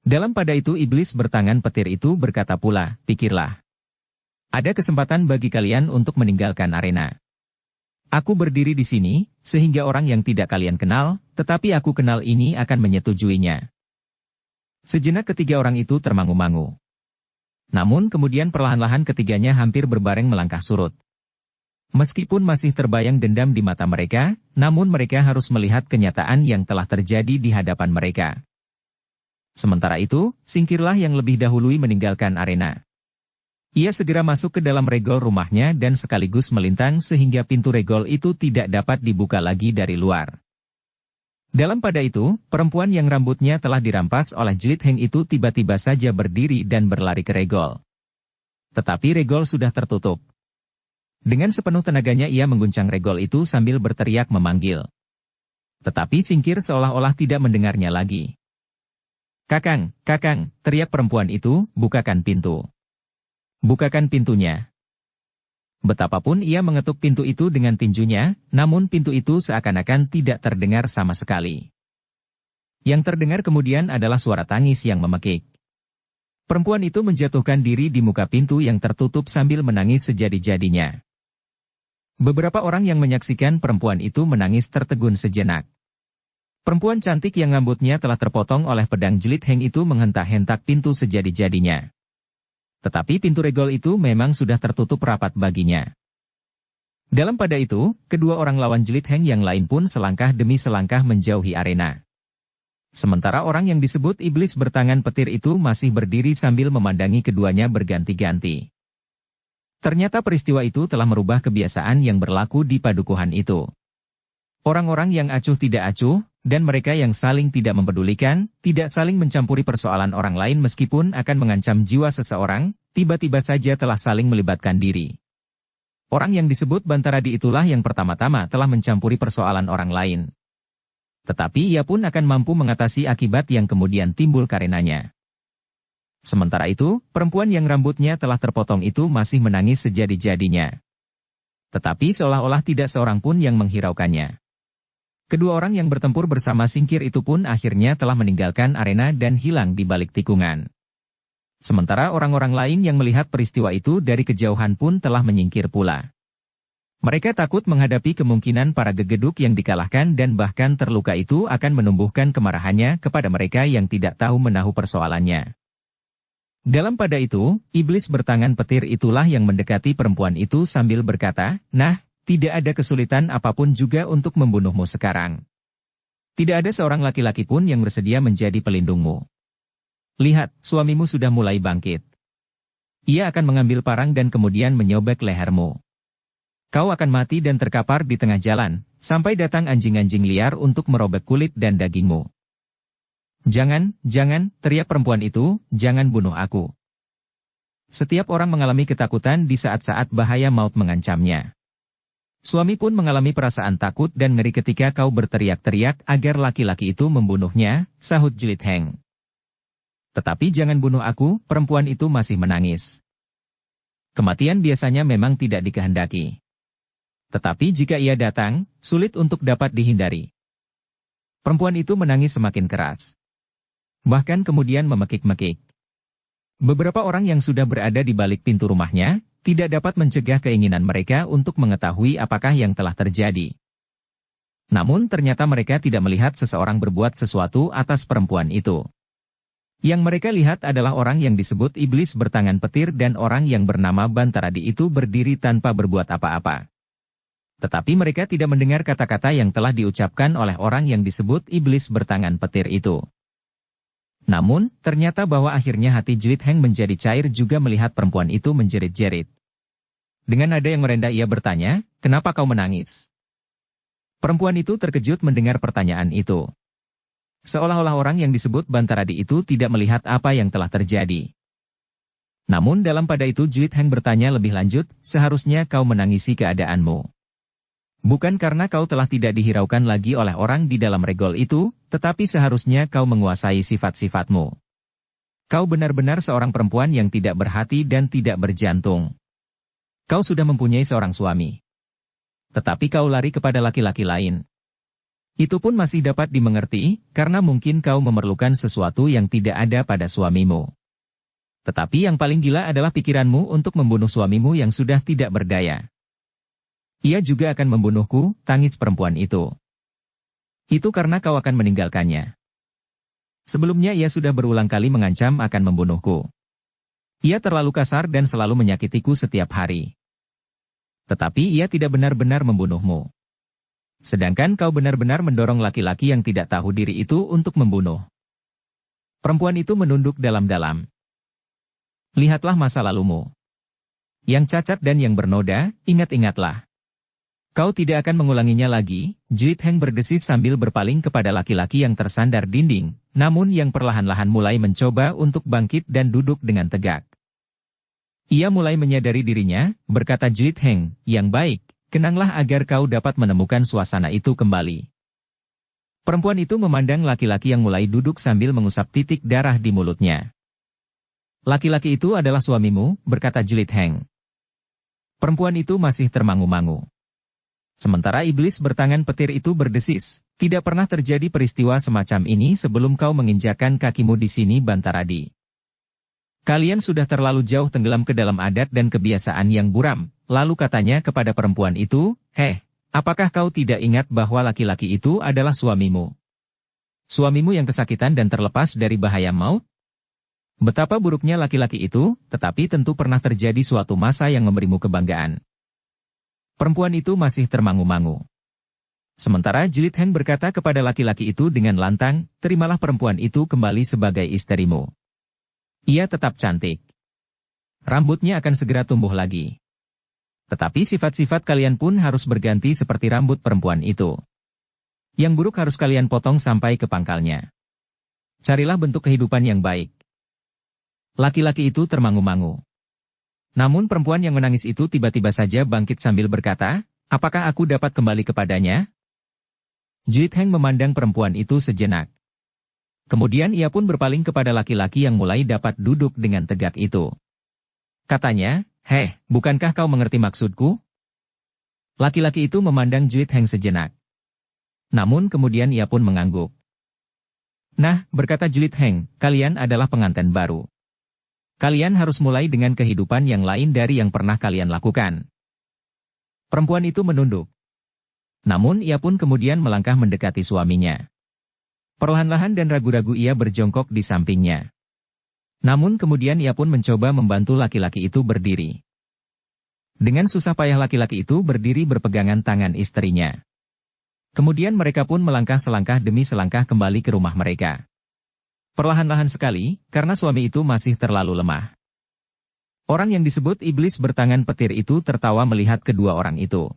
Dalam pada itu iblis bertangan petir itu berkata pula, pikirlah. Ada kesempatan bagi kalian untuk meninggalkan arena. Aku berdiri di sini, sehingga orang yang tidak kalian kenal, tetapi aku kenal ini akan menyetujuinya. Sejenak ketiga orang itu termangu-mangu. Namun kemudian perlahan-lahan ketiganya hampir berbareng melangkah surut. Meskipun masih terbayang dendam di mata mereka, namun mereka harus melihat kenyataan yang telah terjadi di hadapan mereka. Sementara itu, singkirlah yang lebih dahulu meninggalkan arena. Ia segera masuk ke dalam regol rumahnya dan sekaligus melintang sehingga pintu regol itu tidak dapat dibuka lagi dari luar. Dalam pada itu, perempuan yang rambutnya telah dirampas oleh Jelit Heng itu tiba-tiba saja berdiri dan berlari ke regol. Tetapi regol sudah tertutup. Dengan sepenuh tenaganya ia mengguncang regol itu sambil berteriak memanggil. Tetapi singkir seolah-olah tidak mendengarnya lagi. "Kakang, kakang," teriak perempuan itu, "bukakan pintu. Bukakan pintunya." Betapapun ia mengetuk pintu itu dengan tinjunya, namun pintu itu seakan-akan tidak terdengar sama sekali. Yang terdengar kemudian adalah suara tangis yang memekik. Perempuan itu menjatuhkan diri di muka pintu yang tertutup sambil menangis sejadi-jadinya. Beberapa orang yang menyaksikan perempuan itu menangis tertegun sejenak. Perempuan cantik yang rambutnya telah terpotong oleh pedang jilid heng itu menghentak-hentak pintu sejadi-jadinya. Tetapi pintu regol itu memang sudah tertutup rapat baginya. Dalam pada itu, kedua orang lawan jilid heng yang lain pun selangkah demi selangkah menjauhi arena. Sementara orang yang disebut iblis bertangan petir itu masih berdiri sambil memandangi keduanya berganti-ganti. Ternyata peristiwa itu telah merubah kebiasaan yang berlaku di padukuhan itu. Orang-orang yang acuh tidak acuh, dan mereka yang saling tidak mempedulikan, tidak saling mencampuri persoalan orang lain meskipun akan mengancam jiwa seseorang, tiba-tiba saja telah saling melibatkan diri. Orang yang disebut Bantaradi itulah yang pertama-tama telah mencampuri persoalan orang lain. Tetapi ia pun akan mampu mengatasi akibat yang kemudian timbul karenanya. Sementara itu, perempuan yang rambutnya telah terpotong itu masih menangis sejadi-jadinya. Tetapi seolah-olah tidak seorang pun yang menghiraukannya. Kedua orang yang bertempur bersama singkir itu pun akhirnya telah meninggalkan arena dan hilang di balik tikungan. Sementara orang-orang lain yang melihat peristiwa itu dari kejauhan pun telah menyingkir pula. Mereka takut menghadapi kemungkinan para gegeduk yang dikalahkan dan bahkan terluka itu akan menumbuhkan kemarahannya kepada mereka yang tidak tahu menahu persoalannya. Dalam pada itu, iblis bertangan petir itulah yang mendekati perempuan itu sambil berkata, "Nah, tidak ada kesulitan apapun juga untuk membunuhmu sekarang. Tidak ada seorang laki-laki pun yang bersedia menjadi pelindungmu. Lihat, suamimu sudah mulai bangkit. Ia akan mengambil parang dan kemudian menyobek lehermu. Kau akan mati dan terkapar di tengah jalan, sampai datang anjing-anjing liar untuk merobek kulit dan dagingmu." "Jangan, jangan," teriak perempuan itu, "jangan bunuh aku." Setiap orang mengalami ketakutan di saat-saat bahaya maut mengancamnya. Suami pun mengalami perasaan takut dan ngeri ketika kau berteriak-teriak agar laki-laki itu membunuhnya, sahut jilid heng. "Tetapi jangan bunuh aku," perempuan itu masih menangis. Kematian biasanya memang tidak dikehendaki. Tetapi jika ia datang, sulit untuk dapat dihindari. Perempuan itu menangis semakin keras. Bahkan kemudian memekik-mekik. Beberapa orang yang sudah berada di balik pintu rumahnya, tidak dapat mencegah keinginan mereka untuk mengetahui apakah yang telah terjadi. Namun ternyata mereka tidak melihat seseorang berbuat sesuatu atas perempuan itu. Yang mereka lihat adalah orang yang disebut iblis bertangan petir dan orang yang bernama Bantaradi itu berdiri tanpa berbuat apa-apa. Tetapi mereka tidak mendengar kata-kata yang telah diucapkan oleh orang yang disebut iblis bertangan petir itu. Namun, ternyata bahwa akhirnya hati jilid heng menjadi cair juga melihat perempuan itu menjerit-jerit. Dengan nada yang merendah ia bertanya, "Kenapa kau menangis?" Perempuan itu terkejut mendengar pertanyaan itu. Seolah-olah orang yang disebut Bantaradi itu tidak melihat apa yang telah terjadi. Namun dalam pada itu jilid heng bertanya lebih lanjut, "Seharusnya kau menangisi keadaanmu. Bukan karena kau telah tidak dihiraukan lagi oleh orang di dalam regol itu, tetapi seharusnya kau menguasai sifat-sifatmu. Kau benar-benar seorang perempuan yang tidak berhati dan tidak berjantung. Kau sudah mempunyai seorang suami. Tetapi kau lari kepada laki-laki lain. Itu pun masih dapat dimengerti, karena mungkin kau memerlukan sesuatu yang tidak ada pada suamimu. Tetapi yang paling gila adalah pikiranmu untuk membunuh suamimu yang sudah tidak berdaya. Ia juga akan membunuhku," tangis perempuan itu. "Itu karena kau akan meninggalkannya. Sebelumnya ia sudah berulang kali mengancam akan membunuhku. Ia terlalu kasar dan selalu menyakitiku setiap hari. Tetapi ia tidak benar-benar membunuhmu. Sedangkan kau benar-benar mendorong laki-laki yang tidak tahu diri itu untuk membunuh." Perempuan itu menunduk dalam-dalam. "Lihatlah masa lalumu. Yang cacat dan yang bernoda, ingat-ingatlah. Kau tidak akan mengulanginya lagi," jilid heng berdesis sambil berpaling kepada laki-laki yang tersandar dinding, namun yang perlahan-lahan mulai mencoba untuk bangkit dan duduk dengan tegak. Ia mulai menyadari dirinya, berkata jilid heng, "Yang baik, kenanglah agar kau dapat menemukan suasana itu kembali." Perempuan itu memandang laki-laki yang mulai duduk sambil mengusap titik darah di mulutnya. Laki-laki itu adalah suamimu, berkata Jelit Heng. Perempuan itu masih termangu-mangu. Sementara iblis bertangan petir itu berdesis, tidak pernah terjadi peristiwa semacam ini sebelum kau menginjakan kakimu di sini Bantaradi. Kalian sudah terlalu jauh tenggelam ke dalam adat dan kebiasaan yang buram. Lalu katanya kepada perempuan itu, apakah kau tidak ingat bahwa laki-laki itu adalah suamimu? Suamimu yang kesakitan dan terlepas dari bahaya maut? Betapa buruknya laki-laki itu, tetapi tentu pernah terjadi suatu masa yang memberimu kebanggaan. Perempuan itu masih termangu-mangu. Sementara Jelit Heng berkata kepada laki-laki itu dengan lantang, terimalah perempuan itu kembali sebagai istrimu. Ia tetap cantik. Rambutnya akan segera tumbuh lagi. Tetapi sifat-sifat kalian pun harus berganti seperti rambut perempuan itu. Yang buruk harus kalian potong sampai ke pangkalnya. Carilah bentuk kehidupan yang baik. Laki-laki itu termangu-mangu. Namun perempuan yang menangis itu tiba-tiba saja bangkit sambil berkata, apakah aku dapat kembali kepadanya? Jelit Heng memandang perempuan itu sejenak. Kemudian ia pun berpaling kepada laki-laki yang mulai dapat duduk dengan tegak itu. Katanya, bukankah kau mengerti maksudku? Laki-laki itu memandang Jelit Heng sejenak. Namun kemudian ia pun mengangguk. Nah, berkata Jelit Heng, kalian adalah pengantin baru. Kalian harus mulai dengan kehidupan yang lain dari yang pernah kalian lakukan. Perempuan itu menunduk. Namun ia pun kemudian melangkah mendekati suaminya. Perlahan-lahan dan ragu-ragu ia berjongkok di sampingnya. Namun kemudian ia pun mencoba membantu laki-laki itu berdiri. Dengan susah payah laki-laki itu berdiri berpegangan tangan istrinya. Kemudian mereka pun melangkah selangkah demi selangkah kembali ke rumah mereka. Perlahan-lahan sekali, karena suami itu masih terlalu lemah. Orang yang disebut iblis bertangan petir itu tertawa melihat kedua orang itu.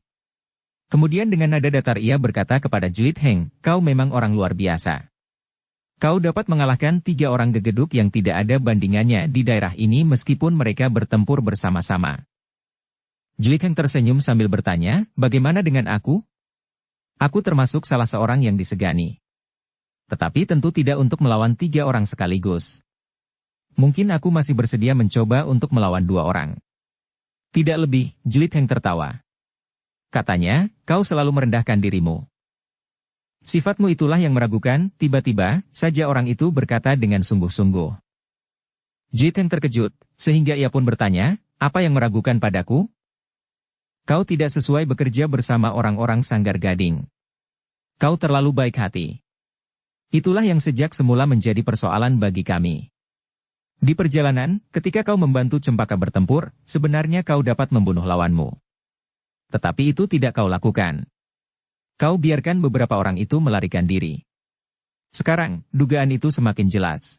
Kemudian dengan nada datar ia berkata kepada Jelit Heng, kau memang orang luar biasa. Kau dapat mengalahkan 3 orang gegeduk yang tidak ada bandingannya di daerah ini meskipun mereka bertempur bersama-sama. Jelit Heng tersenyum sambil bertanya, bagaimana dengan aku? Aku termasuk salah seorang yang disegani. Tetapi tentu tidak untuk melawan 3 orang sekaligus. Mungkin aku masih bersedia mencoba untuk melawan 2 orang. Tidak lebih, Jelit Heng tertawa. Katanya, kau selalu merendahkan dirimu. Sifatmu itulah yang meragukan, tiba-tiba saja orang itu berkata dengan sungguh-sungguh. Jelit Heng terkejut, sehingga ia pun bertanya, apa yang meragukan padaku? Kau tidak sesuai bekerja bersama orang-orang Sanggar Gading. Kau terlalu baik hati. Itulah yang sejak semula menjadi persoalan bagi kami. Di perjalanan, ketika kau membantu Cempaka bertempur, sebenarnya kau dapat membunuh lawanmu. Tetapi itu tidak kau lakukan. Kau biarkan beberapa orang itu melarikan diri. Sekarang, dugaan itu semakin jelas.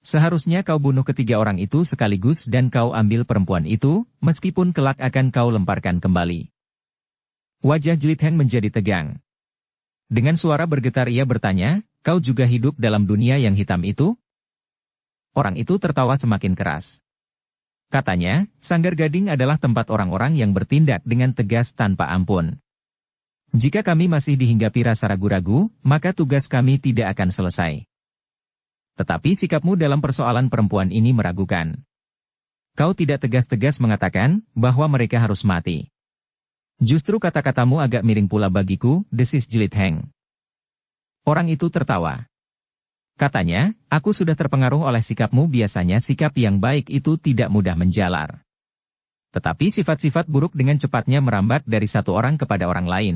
Seharusnya kau bunuh ketiga orang itu sekaligus dan kau ambil perempuan itu, meskipun kelak akan kau lemparkan kembali. Wajah Jelit Heng menjadi tegang. Dengan suara bergetar ia bertanya, kau juga hidup dalam dunia yang hitam itu? Orang itu tertawa semakin keras. Katanya, Sanggar Gading adalah tempat orang-orang yang bertindak dengan tegas tanpa ampun. Jika kami masih dihinggapi rasa ragu-ragu, maka tugas kami tidak akan selesai. Tetapi sikapmu dalam persoalan perempuan ini meragukan. Kau tidak tegas-tegas mengatakan bahwa mereka harus mati. Justru kata-katamu agak miring pula bagiku, desis Jelit Heng. Orang itu tertawa. Katanya, aku sudah terpengaruh oleh sikapmu. Biasanya sikap yang baik itu tidak mudah menjalar. Tetapi sifat-sifat buruk dengan cepatnya merambat dari satu orang kepada orang lain.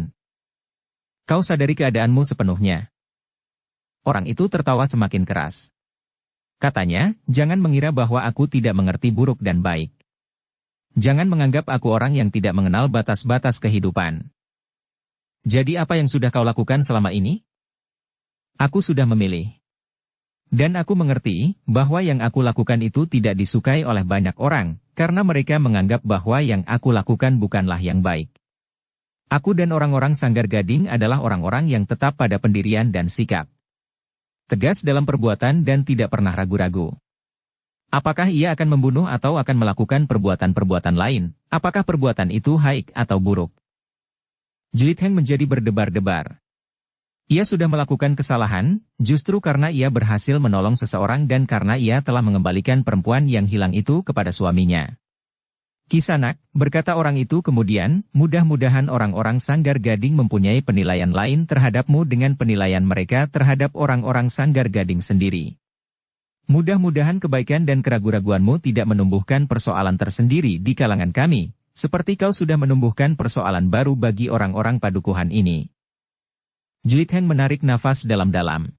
Kau sadari keadaanmu sepenuhnya. Orang itu tertawa semakin keras. Katanya, jangan mengira bahwa aku tidak mengerti buruk dan baik. Jangan menganggap aku orang yang tidak mengenal batas-batas kehidupan. Jadi apa yang sudah kau lakukan selama ini? Aku sudah memilih. Dan aku mengerti bahwa yang aku lakukan itu tidak disukai oleh banyak orang, karena mereka menganggap bahwa yang aku lakukan bukanlah yang baik. Aku dan orang-orang Sanggar Gading adalah orang-orang yang tetap pada pendirian dan sikap. Tegas dalam perbuatan dan tidak pernah ragu-ragu. Apakah ia akan membunuh atau akan melakukan perbuatan-perbuatan lain? Apakah perbuatan itu baik atau buruk? Jelit Heng menjadi berdebar-debar. Ia sudah melakukan kesalahan, justru karena ia berhasil menolong seseorang dan karena ia telah mengembalikan perempuan yang hilang itu kepada suaminya. Kisanak, berkata orang itu kemudian, mudah-mudahan orang-orang Sanggar Gading mempunyai penilaian lain terhadapmu dengan penilaian mereka terhadap orang-orang Sanggar Gading sendiri. Mudah-mudahan kebaikan dan keraguan-raguanmu tidak menumbuhkan persoalan tersendiri di kalangan kami, seperti kau sudah menumbuhkan persoalan baru bagi orang-orang padukuhan ini. Jlit Heng menarik nafas dalam-dalam.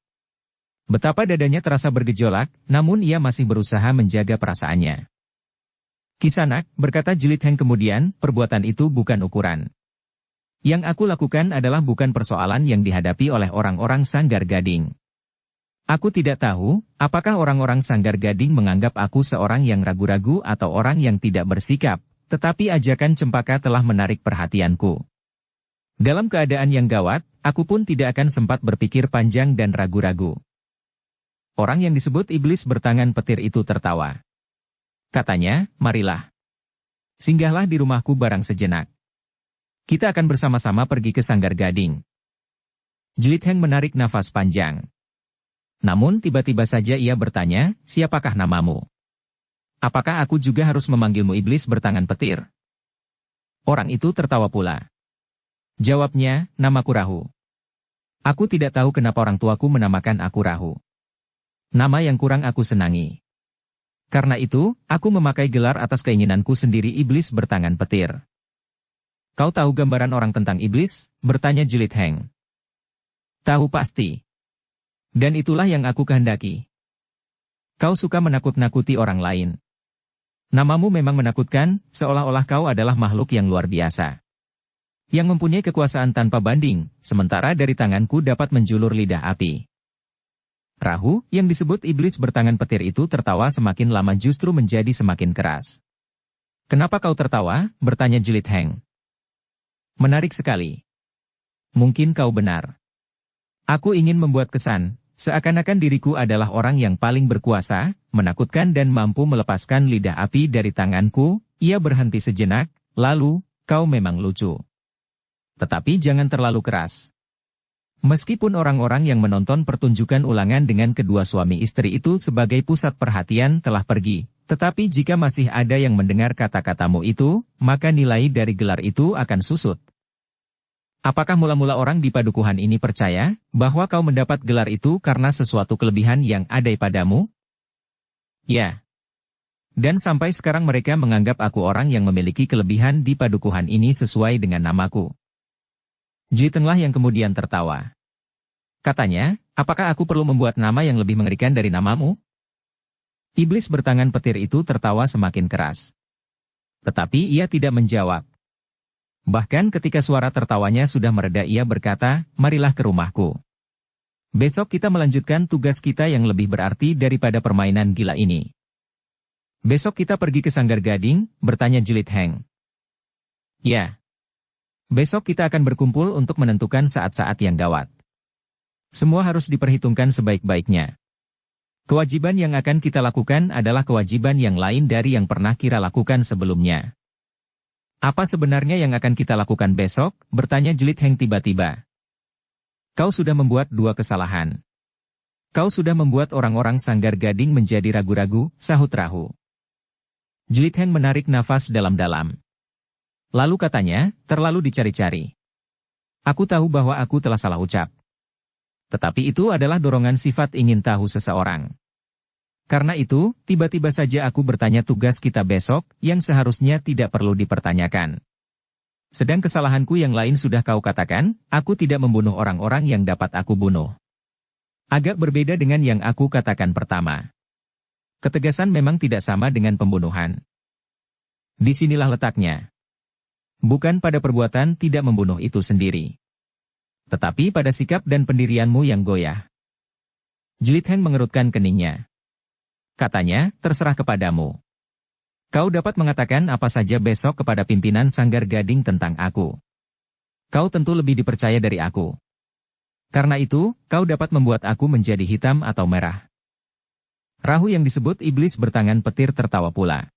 Betapa dadanya terasa bergejolak, namun ia masih berusaha menjaga perasaannya. Kisanak, berkata Jlit Heng kemudian, perbuatan itu bukan ukuran. Yang aku lakukan adalah bukan persoalan yang dihadapi oleh orang-orang Sanggar Gading. Aku tidak tahu, apakah orang-orang Sanggar Gading menganggap aku seorang yang ragu-ragu atau orang yang tidak bersikap, tetapi ajakan Cempaka telah menarik perhatianku. Dalam keadaan yang gawat, aku pun tidak akan sempat berpikir panjang dan ragu-ragu. Orang yang disebut iblis bertangan petir itu tertawa. Katanya, marilah. Singgahlah di rumahku barang sejenak. Kita akan bersama-sama pergi ke Sanggar Gading. Jlit Heng menarik nafas panjang. Namun tiba-tiba saja ia bertanya, siapakah namamu? Apakah aku juga harus memanggilmu iblis bertangan petir? Orang itu tertawa pula. Jawabnya, namaku Rahu. Aku tidak tahu kenapa orang tuaku menamakan aku Rahu. Nama yang kurang aku senangi. Karena itu, aku memakai gelar atas keinginanku sendiri iblis bertangan petir. Kau tahu gambaran orang tentang iblis? Bertanya Jlit Heng. Tahu pasti. Dan itulah yang aku kehendaki. Kau suka menakut-nakuti orang lain. Namamu memang menakutkan, seolah-olah kau adalah makhluk yang luar biasa. Yang mempunyai kekuasaan tanpa banding, sementara dari tanganku dapat menjulur lidah api. Rahu, yang disebut iblis bertangan petir itu tertawa semakin lama justru menjadi semakin keras. Kenapa kau tertawa? Bertanya Jlit Heng. Menarik sekali. Mungkin kau benar. Aku ingin membuat kesan, seakan-akan diriku adalah orang yang paling berkuasa, menakutkan dan mampu melepaskan lidah api dari tanganku. Ia berhenti sejenak, lalu, kau memang lucu. Tetapi jangan terlalu keras. Meskipun orang-orang yang menonton pertunjukan ulangan dengan kedua suami istri itu sebagai pusat perhatian telah pergi, tetapi jika masih ada yang mendengar kata-katamu itu, maka nilai dari gelar itu akan susut. Apakah mula-mula orang di padukuhan ini percaya bahwa kau mendapat gelar itu karena sesuatu kelebihan yang ada padamu? Ya. Dan sampai sekarang mereka menganggap aku orang yang memiliki kelebihan di padukuhan ini sesuai dengan namaku. Jitenglah yang kemudian tertawa. Katanya, apakah aku perlu membuat nama yang lebih mengerikan dari namamu? Iblis bertangan petir itu tertawa semakin keras. Tetapi ia tidak menjawab. Bahkan ketika suara tertawanya sudah mereda ia berkata, marilah ke rumahku. Besok kita melanjutkan tugas kita yang lebih berarti daripada permainan gila ini. Besok kita pergi ke Sanggar Gading, bertanya Jlit Heng. Ya. Besok kita akan berkumpul untuk menentukan saat-saat yang gawat. Semua harus diperhitungkan sebaik-baiknya. Kewajiban yang akan kita lakukan adalah kewajiban yang lain dari yang pernah kita lakukan sebelumnya. Apa sebenarnya yang akan kita lakukan besok? Bertanya Jlit Heng tiba-tiba. Kau sudah membuat dua kesalahan. Kau sudah membuat orang-orang Sanggar Gading menjadi ragu-ragu, sahut Rahu. Jlit Heng menarik nafas dalam-dalam. Lalu katanya, terlalu dicari-cari. Aku tahu bahwa aku telah salah ucap. Tetapi itu adalah dorongan sifat ingin tahu seseorang. Karena itu, tiba-tiba saja aku bertanya tugas kita besok, yang seharusnya tidak perlu dipertanyakan. Sedang kesalahanku yang lain sudah kau katakan, aku tidak membunuh orang-orang yang dapat aku bunuh. Agak berbeda dengan yang aku katakan pertama. Ketegasan memang tidak sama dengan pembunuhan. Disinilah letaknya. Bukan pada perbuatan tidak membunuh itu sendiri. Tetapi pada sikap dan pendirianmu yang goyah. Jlit Heng mengerutkan keningnya. Katanya, terserah kepadamu. Kau dapat mengatakan apa saja besok kepada pimpinan Sanggar Gading tentang aku. Kau tentu lebih dipercaya dari aku. Karena itu, kau dapat membuat aku menjadi hitam atau merah. Rahu yang disebut iblis bertangan petir tertawa pula.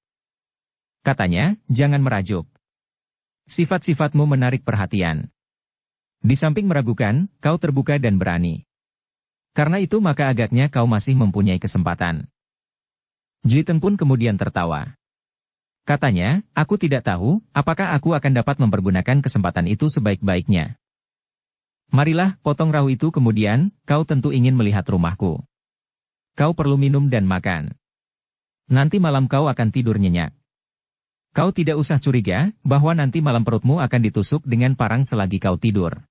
Katanya, jangan merajuk. Sifat-sifatmu menarik perhatian. Di samping meragukan, kau terbuka dan berani. Karena itu maka agaknya kau masih mempunyai kesempatan. Jiliteng pun kemudian tertawa. Katanya, aku tidak tahu, apakah aku akan dapat mempergunakan kesempatan itu sebaik-baiknya. Marilah, potong Rahu itu kemudian, kau tentu ingin melihat rumahku. Kau perlu minum dan makan. Nanti malam kau akan tidur nyenyak. Kau tidak usah curiga, bahwa nanti malam perutmu akan ditusuk dengan parang selagi kau tidur.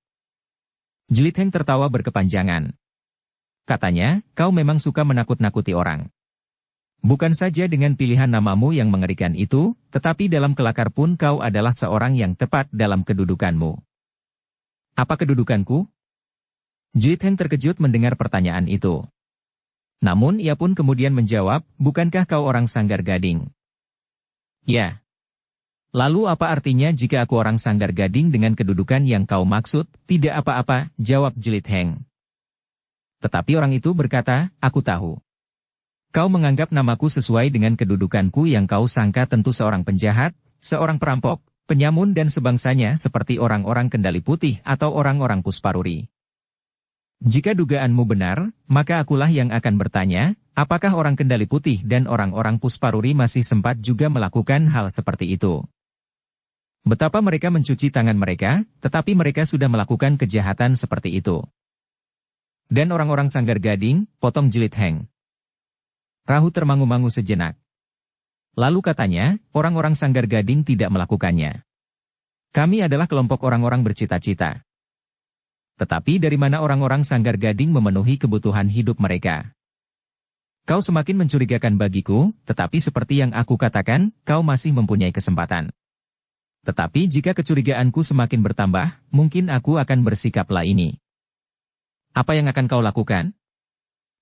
Jiliteng tertawa berkepanjangan. Katanya, kau memang suka menakut-nakuti orang. Bukan saja dengan pilihan namamu yang mengerikan itu, tetapi dalam kelakar pun kau adalah seorang yang tepat dalam kedudukanmu. Apa kedudukanku? Jiliteng terkejut mendengar pertanyaan itu. Namun ia pun kemudian menjawab, bukankah kau orang Sanggar Gading? Ya. Lalu apa artinya jika aku orang Sanggar Gading dengan kedudukan yang kau maksud? Tidak apa-apa, jawab Jiliteng. Tetapi orang itu berkata, aku tahu. Kau menganggap namaku sesuai dengan kedudukanku yang kau sangka tentu seorang penjahat, seorang perampok, penyamun dan sebangsanya seperti orang-orang Kendali Putih atau orang-orang Pusparuri. Jika dugaanmu benar, maka akulah yang akan bertanya, apakah orang Kendali Putih dan orang-orang Pusparuri masih sempat juga melakukan hal seperti itu? Betapa mereka mencuci tangan mereka, tetapi mereka sudah melakukan kejahatan seperti itu. Dan orang-orang Sanggar Gading, potong Jiliteng. Rahu termangu-mangu sejenak. Lalu katanya, orang-orang Sanggar Gading tidak melakukannya. Kami adalah kelompok orang-orang bercita-cita. Tetapi dari mana orang-orang Sanggar Gading memenuhi kebutuhan hidup mereka? Kau semakin mencurigakan bagiku, tetapi seperti yang aku katakan, kau masih mempunyai kesempatan. Tetapi jika kecurigaanku semakin bertambah, mungkin aku akan bersikaplah ini. Apa yang akan kau lakukan?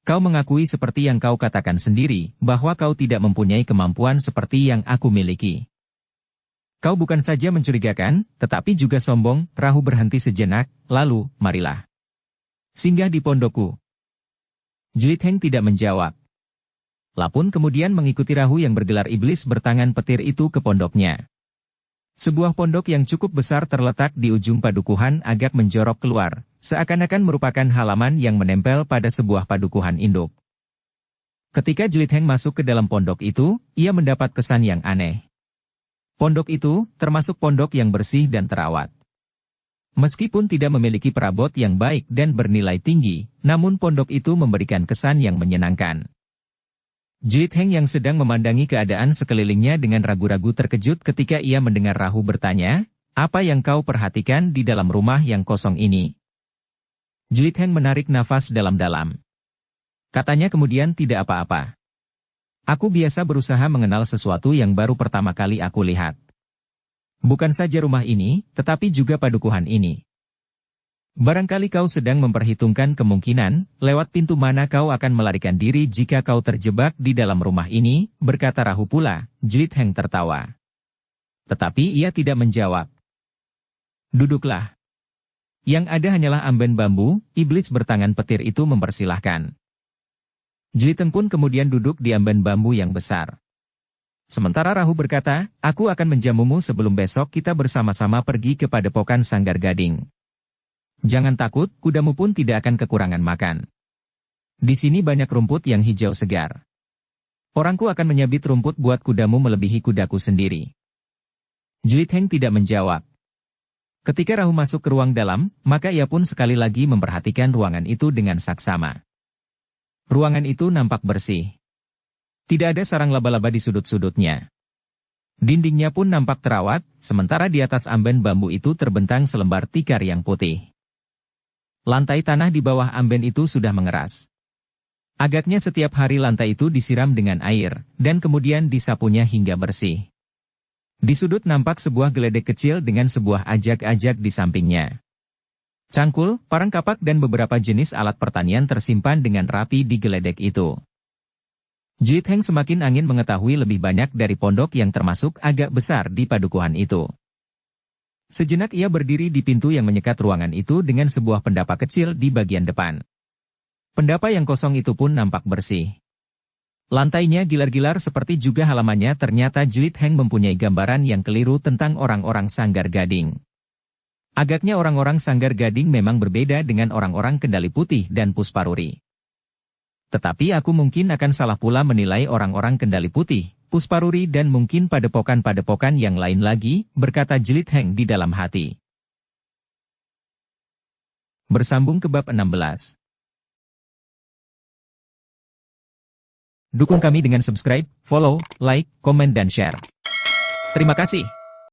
Kau mengakui seperti yang kau katakan sendiri, bahwa kau tidak mempunyai kemampuan seperti yang aku miliki. Kau bukan saja mencurigakan, tetapi juga sombong. Rahu berhenti sejenak, lalu, marilah. Singgah di pondokku. Jiliteng tidak menjawab. Lapun kemudian mengikuti Rahu yang bergelar iblis bertangan petir itu ke pondoknya. Sebuah pondok yang cukup besar terletak di ujung padukuhan agak menjorok keluar, seakan-akan merupakan halaman yang menempel pada sebuah padukuhan induk. Ketika Jiliteng masuk ke dalam pondok itu, ia mendapat kesan yang aneh. Pondok itu, termasuk pondok yang bersih dan terawat. Meskipun tidak memiliki perabot yang baik dan bernilai tinggi, namun pondok itu memberikan kesan yang menyenangkan. Jiliteng yang sedang memandangi keadaan sekelilingnya dengan ragu-ragu terkejut ketika ia mendengar Rahu bertanya, apa yang kau perhatikan di dalam rumah yang kosong ini? Jiliteng menarik nafas dalam-dalam. Katanya kemudian tidak apa-apa. Aku biasa berusaha mengenal sesuatu yang baru pertama kali aku lihat. Bukan saja rumah ini, tetapi juga padukuhan ini. Barangkali kau sedang memperhitungkan kemungkinan, lewat pintu mana kau akan melarikan diri jika kau terjebak di dalam rumah ini, berkata Rahu pula. Jiliteng tertawa. Tetapi ia tidak menjawab. Duduklah. Yang ada hanyalah amben bambu, iblis bertangan petir itu mempersilahkan. Jiliteng pun kemudian duduk di amben bambu yang besar. Sementara Rahu berkata, aku akan menjamumu sebelum besok kita bersama-sama pergi ke padepokan Sanggar Gading. Jangan takut, kudamu pun tidak akan kekurangan makan. Di sini banyak rumput yang hijau segar. Orangku akan menyabit rumput buat kudamu melebihi kudaku sendiri. Jiliteng tidak menjawab. Ketika Rahu masuk ke ruang dalam, maka ia pun sekali lagi memperhatikan ruangan itu dengan saksama. Ruangan itu nampak bersih. Tidak ada sarang laba-laba di sudut-sudutnya. Dindingnya pun nampak terawat, sementara di atas amben bambu itu terbentang selembar tikar yang putih. Lantai tanah di bawah amben itu sudah mengeras. Agaknya setiap hari lantai itu disiram dengan air, dan kemudian disapunya hingga bersih. Di sudut nampak sebuah geledek kecil dengan sebuah ajak-ajak di sampingnya. Cangkul, parang kapak dan beberapa jenis alat pertanian tersimpan dengan rapi di geledek itu. Jiliteng semakin angin mengetahui lebih banyak dari pondok yang termasuk agak besar di padukuhan itu. Sejenak ia berdiri di pintu yang menyekat ruangan itu dengan sebuah pendapa kecil di bagian depan. Pendapa yang kosong itu pun nampak bersih. Lantainya gilar-gilar seperti juga halamannya. Ternyata Jiliteng mempunyai gambaran yang keliru tentang orang-orang Sanggar Gading. Agaknya orang-orang Sanggar Gading memang berbeda dengan orang-orang Kendali Putih dan Pusparuri. Tetapi aku mungkin akan salah pula menilai orang-orang Kendali Putih, Pusparuri dan mungkin padepokan-padepokan yang lain lagi, berkata Jelit Heng di dalam hati. Bersambung ke bab 16. Dukung kami dengan subscribe, follow, like, komen dan share. Terima kasih.